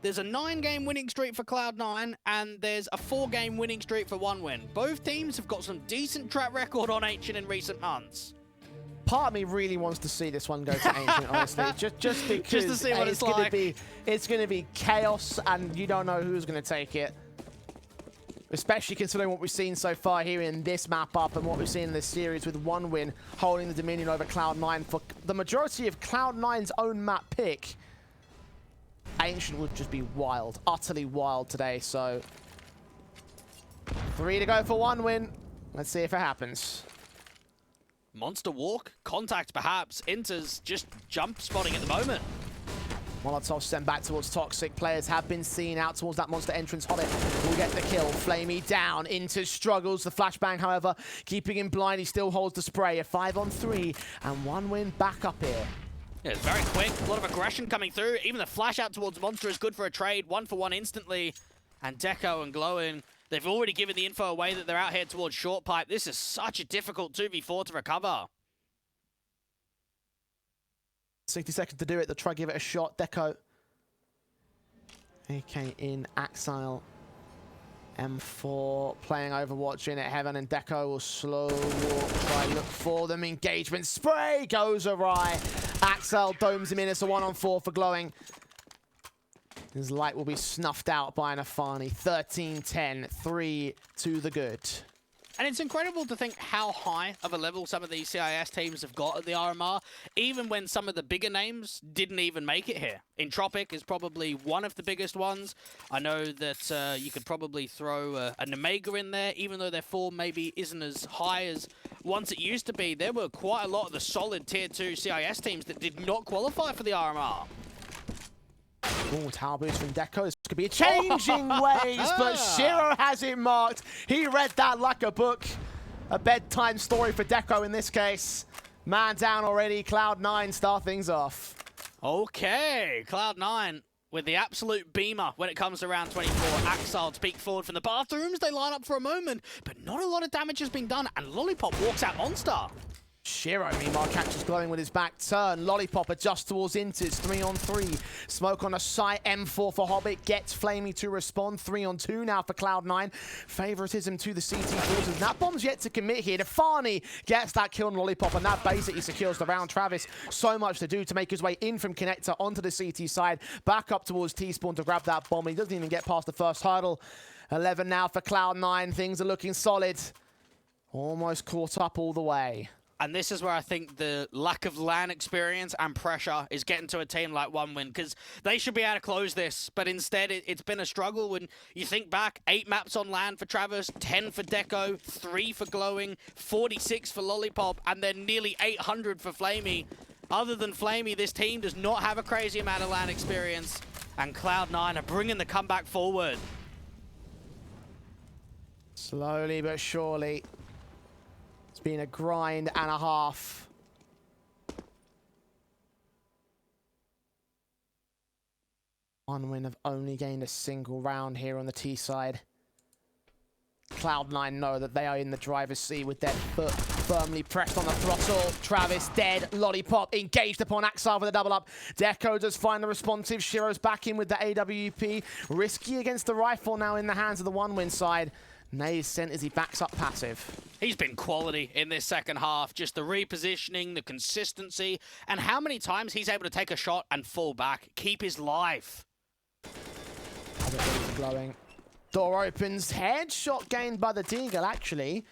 Speaker 2: there's a 9-game winning streak for Cloud9 and there's a 4-game winning streak for OneWin. Both teams have got some decent track record on Ancient in recent months.
Speaker 1: Part of me really wants to see this one go to Ancient, honestly, just because
Speaker 2: just to see what it's like.
Speaker 1: It's going to be chaos and you don't know who's going to take it. Especially considering what we've seen so far here in this map up and what we've seen in this series with OneWin holding the dominion over Cloud9 for the majority of Cloud9's own map pick. Ancient would just be wild, utterly wild today, so 3 to go for OneWin. Let's see if it happens.
Speaker 2: Monster walk, contact perhaps, Inters just jump spotting at the moment.
Speaker 1: Molotov sent back towards Toxic. Players have been seen out towards that monster entrance. Hobbit will get the kill. Flamey down. Into struggles. The flashbang, however, keeping him blind. He still holds the spray. A 5-on-3 and OneWin back up here.
Speaker 2: Yeah, it's very quick. A lot of aggression coming through. Even the flash out towards Monster is good for a trade. 1-for-1 instantly. And deko and glowiing, they've already given the info away that they're out here towards short pipe. This is such a difficult 2v4 to recover.
Speaker 1: 60 seconds to do it. They'll try to give it a shot. Deko. AK in Axile. M4 playing Overwatch in at Heaven, and deko will slow walk, try look for them. Engagement spray goes awry. Axel domes him in. It's a 1-on-4 for glowiing. His light will be snuffed out by an Afani. 13-10, 3 to the good.
Speaker 2: And it's incredible to think how high of a level some of these CIS teams have got at the RMR, even when some of the bigger names didn't even make it here. Entropic is probably one of the biggest ones. I know that you could probably throw an Omega in there, even though their form maybe isn't as high as once it used to be. There were quite a lot of the solid Tier 2 CIS teams that did not qualify for the RMR.
Speaker 1: Oh, tower boost from deko. This could be a changing ways, but Shiro has it marked. He read that like a book. A bedtime story for deko in this case. Man down already. Cloud9 start things off.
Speaker 2: Okay, Cloud9 with the absolute beamer when it comes to round 24. Axel to peek forward from the bathrooms. They line up for a moment, but not a lot of damage has been done, and Lollipop walks out Monster.
Speaker 1: Shiro, meanwhile, catches glowiing with his back turn. Lollipop adjusts towards Inters, 3-on-3. Smoke on a site, M4 for Hobbit. Gets Flamey to respond, 3-on-2 now for Cloud9. Favoritism to the CT forces. That bomb's yet to commit here. Defani gets that kill on Lollipop, and that basically secures the round. Travis, so much to do to make his way in from Connector onto the CT side. Back up towards T-Spawn to grab that bomb. He doesn't even get past the first hurdle. 11 now for Cloud9. Things are looking solid. Almost caught up all the way.
Speaker 2: And this is where I think the lack of LAN experience and pressure is getting to a team like OneWin, because they should be able to close this, but instead it's been a struggle. When you think back, 8 maps on LAN for Travis, 10 for deko, 3 for glowiing, 46 for Lollipop, and then nearly 800 for Flamey. Other than Flamey, this team does not have a crazy amount of LAN experience, and Cloud9 are bringing the comeback forward.
Speaker 1: Slowly but surely. It's been a grind and a half. OneWin have only gained a single round here on the T side. Cloud9 know that they are in the driver's seat with their foot firmly pressed on the throttle. Travis dead. Lollipop engaged upon Axel with a double up. deko does find the responsive. Shiro's back in with the AWP. Risky against the rifle now in the hands of the OneWin side. Nays sent as he backs up passive.
Speaker 2: He's been quality in this second half. Just the repositioning, the consistency, and how many times he's able to take a shot and fall back, keep his life.
Speaker 1: Have it ready for glowiing. Door opens. Headshot gained by the Deagle, actually.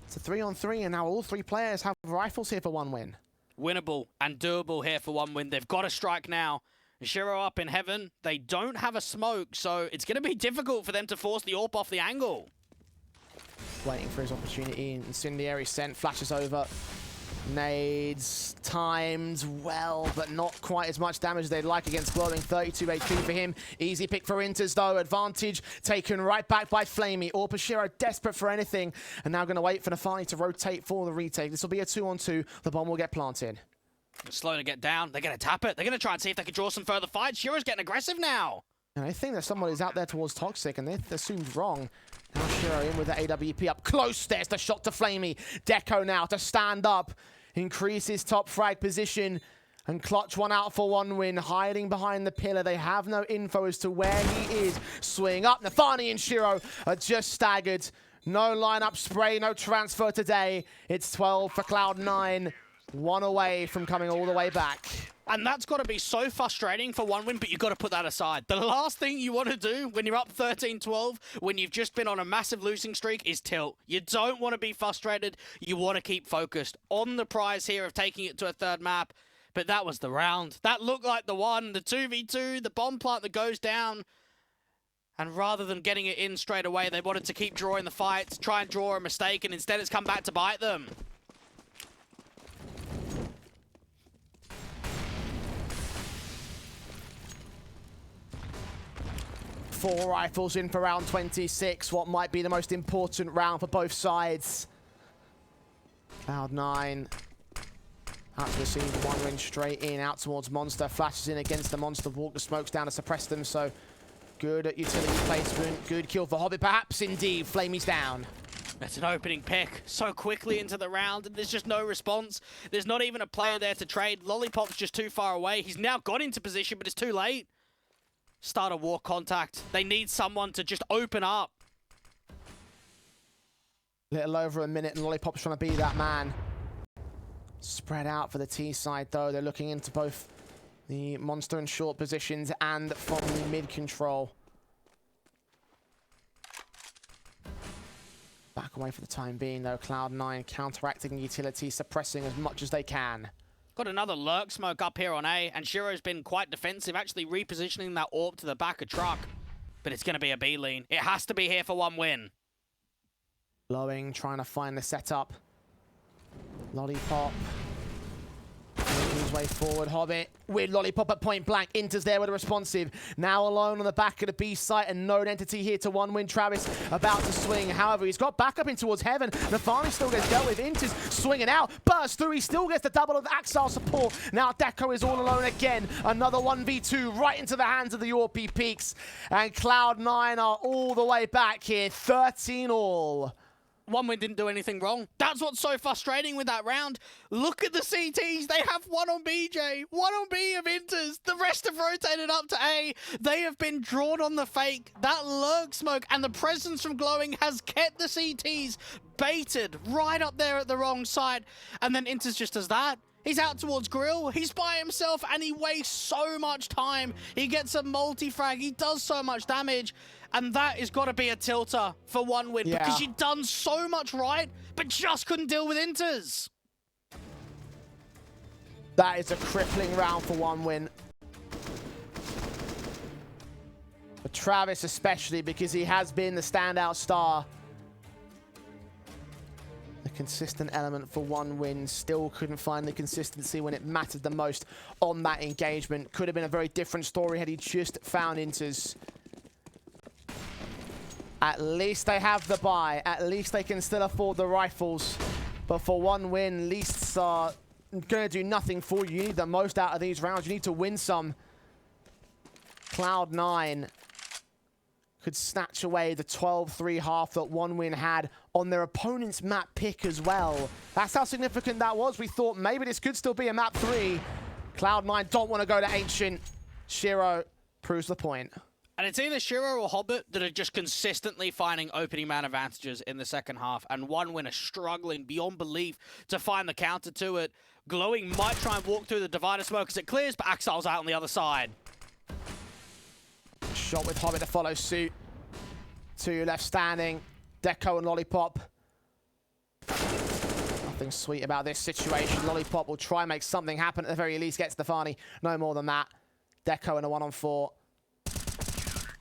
Speaker 1: It's a 3-on-3, and now all 3 players have rifles here for OneWin.
Speaker 2: Winnable and doable here for OneWin. They've got to strike now. Shiro up in Heaven. They don't have a smoke, so it's going to be difficult for them to force the AWP off the angle.
Speaker 1: Waiting for his opportunity. Incendiary scent flashes over. Nades timed well, but not quite as much damage as they'd like against glowiing. 32 HP for him. Easy pick for Inters, though. Advantage taken right back by Flamey. Shiro desperate for anything, and now going to wait for Nafani to rotate for the retake. This will be a 2-on-2. The bomb will get planted.
Speaker 2: Slow to get down. They're going to tap it. They're going to try and see if they can draw some further fights. Shiro's getting aggressive now.
Speaker 1: And I think that somebody's out there towards Toxic, and they're assumed wrong. Now Shiro in with the AWP up close. There's the shot to Flamey. deko now to stand up. Increases top frag position. And clutch one out for OneWin, hiding behind the pillar. They have no info as to where he is. Swing up. Nafani and Shiro are just staggered. No lineup spray, no transfer today. It's 12 for Cloud9. 1 away from coming all the way back.
Speaker 2: And that's got to be so frustrating for OneWin, but you've got to put that aside. The last thing you want to do when you're up 13-12, when you've just been on a massive losing streak, is tilt. You don't want to be frustrated. You want to keep focused on the prize here of taking it to a 3rd map. But that was the round. That looked like the one, the 2v2, the bomb plant that goes down. And rather than getting it in straight away, they wanted to keep drawing the fights, try and draw a mistake, and instead it's come back to bite them.
Speaker 1: Four rifles in for round 26. What might be the most important round for both sides. Cloud9 Out to receive, one ring straight in, out towards Monster, flashes in against the Monster, walk the smokes down to suppress them, so good at utility placement, good kill for Hobbit, perhaps indeed, Flamey's down.
Speaker 2: That's an opening pick so quickly into the round, and there's just no response. There's not even a player there to trade. Lollipop's just too far away. He's now got into position, but it's too late. Start a war contact. They need someone to just open up.
Speaker 1: Little over a minute, and Lollipop's trying to be that man. Spread out for the T side, though. They're looking into both the Monster and short positions and from the mid control. Back away for the time being, though. Cloud9 counteracting the utility, suppressing as much as they can.
Speaker 2: Got another lurk smoke up here on A, and Shiro's been quite defensive, actually repositioning that AWP to the back of truck. But it's going to be a B lean. It has to be here for one win.
Speaker 1: Glowing, trying to find the setup. Lollipop. Making his way forward. Hobbit with Lollipop at point blank. Inter's there with a responsive. Now alone on the back of the B site, and Node Entity here to one win. Travis about to swing. However, he's got back up in towards heaven. Nafani still gets dealt with. Inter's swinging out. Bursts through. He still gets the double of Axile support. Now Deko is all alone again. Another 1v2 right into the hands of the Orpy Peaks. And Cloud9 are all the way back here. 13 all.
Speaker 2: One win didn't do anything wrong. That's what's so frustrating with that round. Look at the CTs. They have one on BJ, one on B of Inters. The rest have rotated up to A. They have been drawn on the fake. That lurk smoke and the presence from Glowing has kept the CTs baited right up there at the wrong side. And then Inters just does that. He's out towards Grill. He's by himself and he wastes so much time. He gets a multi-frag. He does so much damage. And that has got to be a tilter for one win because you've done so much right, but just couldn't deal with Inters.
Speaker 1: That is a crippling round for one win. For Travis especially, because he has been the standout star. The consistent element for one win. Still couldn't find the consistency when it mattered the most on that engagement. Could have been a very different story had he just found Inters. At least they have the buy. At least they can still afford the rifles. But for one win, leasts are going to do nothing for you. You need the most out of these rounds. You need to win some. Cloud9 could snatch away the 12-3 half that one win had on their opponent's map pick as well. That's how significant that was. We thought maybe this could still be a map 3. Cloud9 don't want to go to Ancient. Shiro proves the point.
Speaker 2: And it's either Shiro or Hobbit that are just consistently finding opening man advantages in the second half, and one winner struggling beyond belief to find the counter to it. Glowing might try and walk through the divider smoke as it clears, but Axile's out on the other side.
Speaker 1: Shot with Hobbit to follow suit. Two left standing. Deko and Lollipop. Nothing sweet about this situation. Lollipop will try and make something happen at the very least. Gets Stefani. No more than that. Deko in a 1-on-4.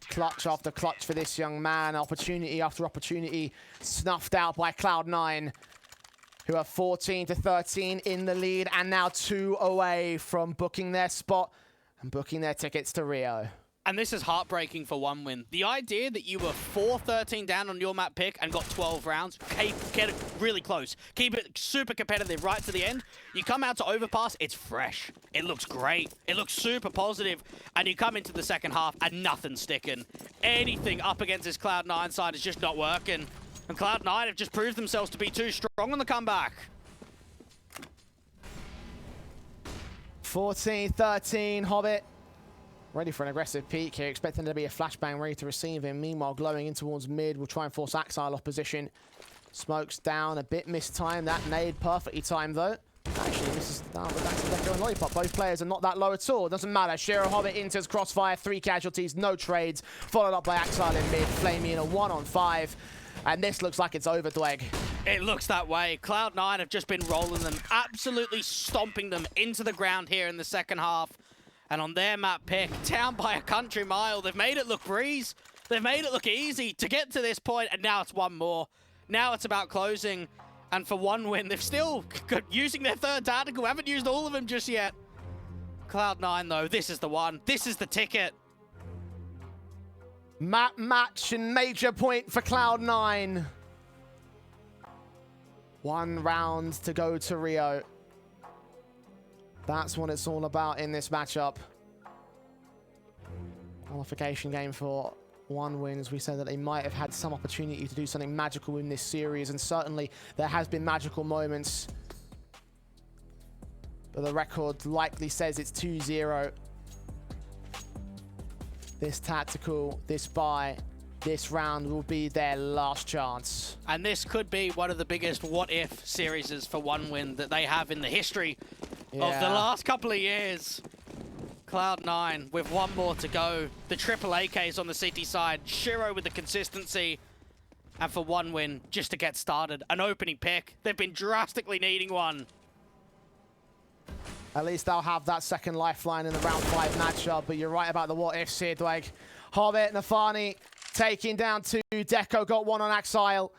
Speaker 1: Clutch after clutch for this young man. Opportunity after opportunity snuffed out by Cloud9, who are 14-13 in the lead and now 2 away from booking their spot and booking their tickets to Rio.
Speaker 2: And this is heartbreaking for one win. The idea that you were 4-13 down on your map pick and got 12 rounds, get it really close. Keep it super competitive right to the end. You come out to Overpass, it's fresh. It looks great. It looks super positive. And you come into the second half and nothing's sticking. Anything up against this Cloud9 side is just not working. And Cloud9 have just proved themselves to be too strong on the comeback.
Speaker 1: 14-13, Hobbit. Ready for an aggressive peek here, expecting there to be a flashbang ready to receive him. Meanwhile, Glowing in towards mid will try and force Axile off position. Smokes down, a bit mistimed. That nade perfectly timed though. Actually misses down with Deko and Lollipop. Both players are not that low at all. Doesn't matter. Shiro Hobbit enters crossfire, 3 casualties, no trades. Followed up by Axile in mid. Flamey in a 1-on-5. And this looks like it's over, Dweg.
Speaker 2: It looks that way. Cloud9 have just been rolling them, absolutely stomping them into the ground here in the second half. And on their map pick, down by a country mile, they've made it look breeze. They've made it look easy to get to this point, and now it's one more. Now it's about closing. And for one win, they've still using their third tactical. Haven't used all of them just yet. Cloud9, though, this is the one. This is the ticket.
Speaker 1: Map match and major point for Cloud9. 1 round to go to Rio. That's what it's all about in this matchup. Qualification game for 1win, as we said that they might have had some opportunity to do something magical in this series, and certainly there has been magical moments. But the record likely says it's 2-0. This tactical, this buy, this round will be their last chance.
Speaker 2: And this could be one of the biggest what-if series for 1win that they have in the history of the last couple of years. Cloud9 with one more to go. The triple AKs on the city side. Shiro with the consistency. And for 1win, just to get started, an opening pick. They've been drastically needing one.
Speaker 1: At least they'll have that second lifeline in the round 5 matchup. But you're right about the what-ifs here, Dwayne. Hobbit, Nafani taking down 2. Deko got 1 on Axile.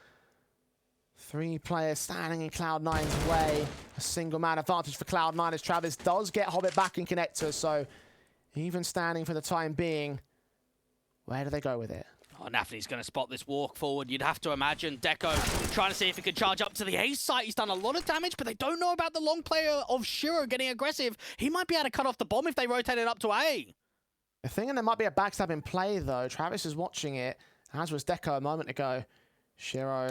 Speaker 1: 3 players standing in Cloud9's way. A single man advantage for Cloud9 as Travis does get Hobbit back in connector. So even standing for the time being, where do they go with it?
Speaker 2: Oh, Nafani's going to spot this walk forward. You'd have to imagine Deko trying to see if he could charge up to the A site. He's done a lot of damage, but they don't know about the long player of Shiro getting aggressive. He might be able to cut off the bomb if they rotate it up to A.
Speaker 1: I think there might be a backstab in play, though. Travis is watching it, as was Deko a moment ago. Shiro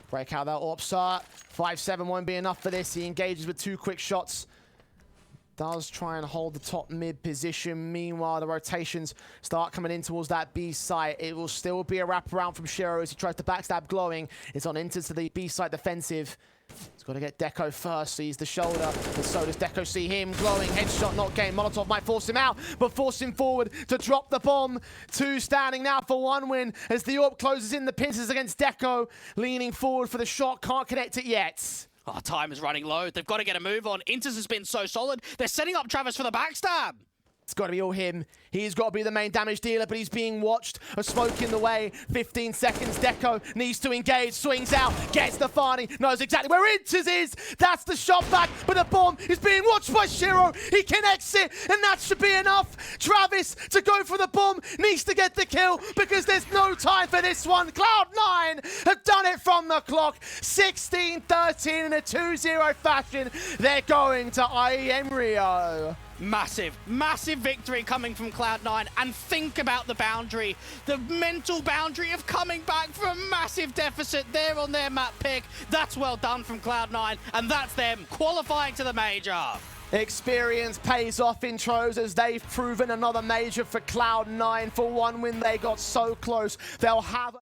Speaker 1: break out that AWP start. 5-7 won't be enough for this. He engages with 2 quick shots. Does try and hold the top mid position. Meanwhile, the rotations start coming in towards that B site. It will still be a wraparound from Shiro as he tries to backstab Glowing. It's on into the B site defensive. He's got to get Deko first. Sees the shoulder, and so does Deko see him. Glowing, headshot not gained. Molotov might force him out, but force him forward to drop the bomb. 2 standing now for 1win as the AWP closes in the pincers against Deko. Leaning forward for the shot, can't connect it yet.
Speaker 2: Oh, time is running low. They've got to get a move on. Inters has been so solid. They're setting up Travis for the backstab.
Speaker 1: It's got to be all him. He's got to be the main damage dealer, but he's being watched. A smoke in the way. 15 seconds. Deko needs to engage. Swings out. Gets the Fani. Knows exactly where Inters is. That's the shot back. But the bomb is being watched by Shiro. He connects it, and that should be enough. Travis to go for the bomb. Needs to get the kill because there's no time for this one. Cloud9 have done it from the clock. 16-13 in a 2-0 fashion. They're going to IEM Rio.
Speaker 2: Massive, massive victory coming from Cloud9, and think about the boundary, the mental boundary of coming back from a massive deficit there on their map pick. That's well done from Cloud9, and that's them qualifying to the major.
Speaker 1: Experience pays off intros as they've proven another major for Cloud9. For 1win, they got so close. They'll have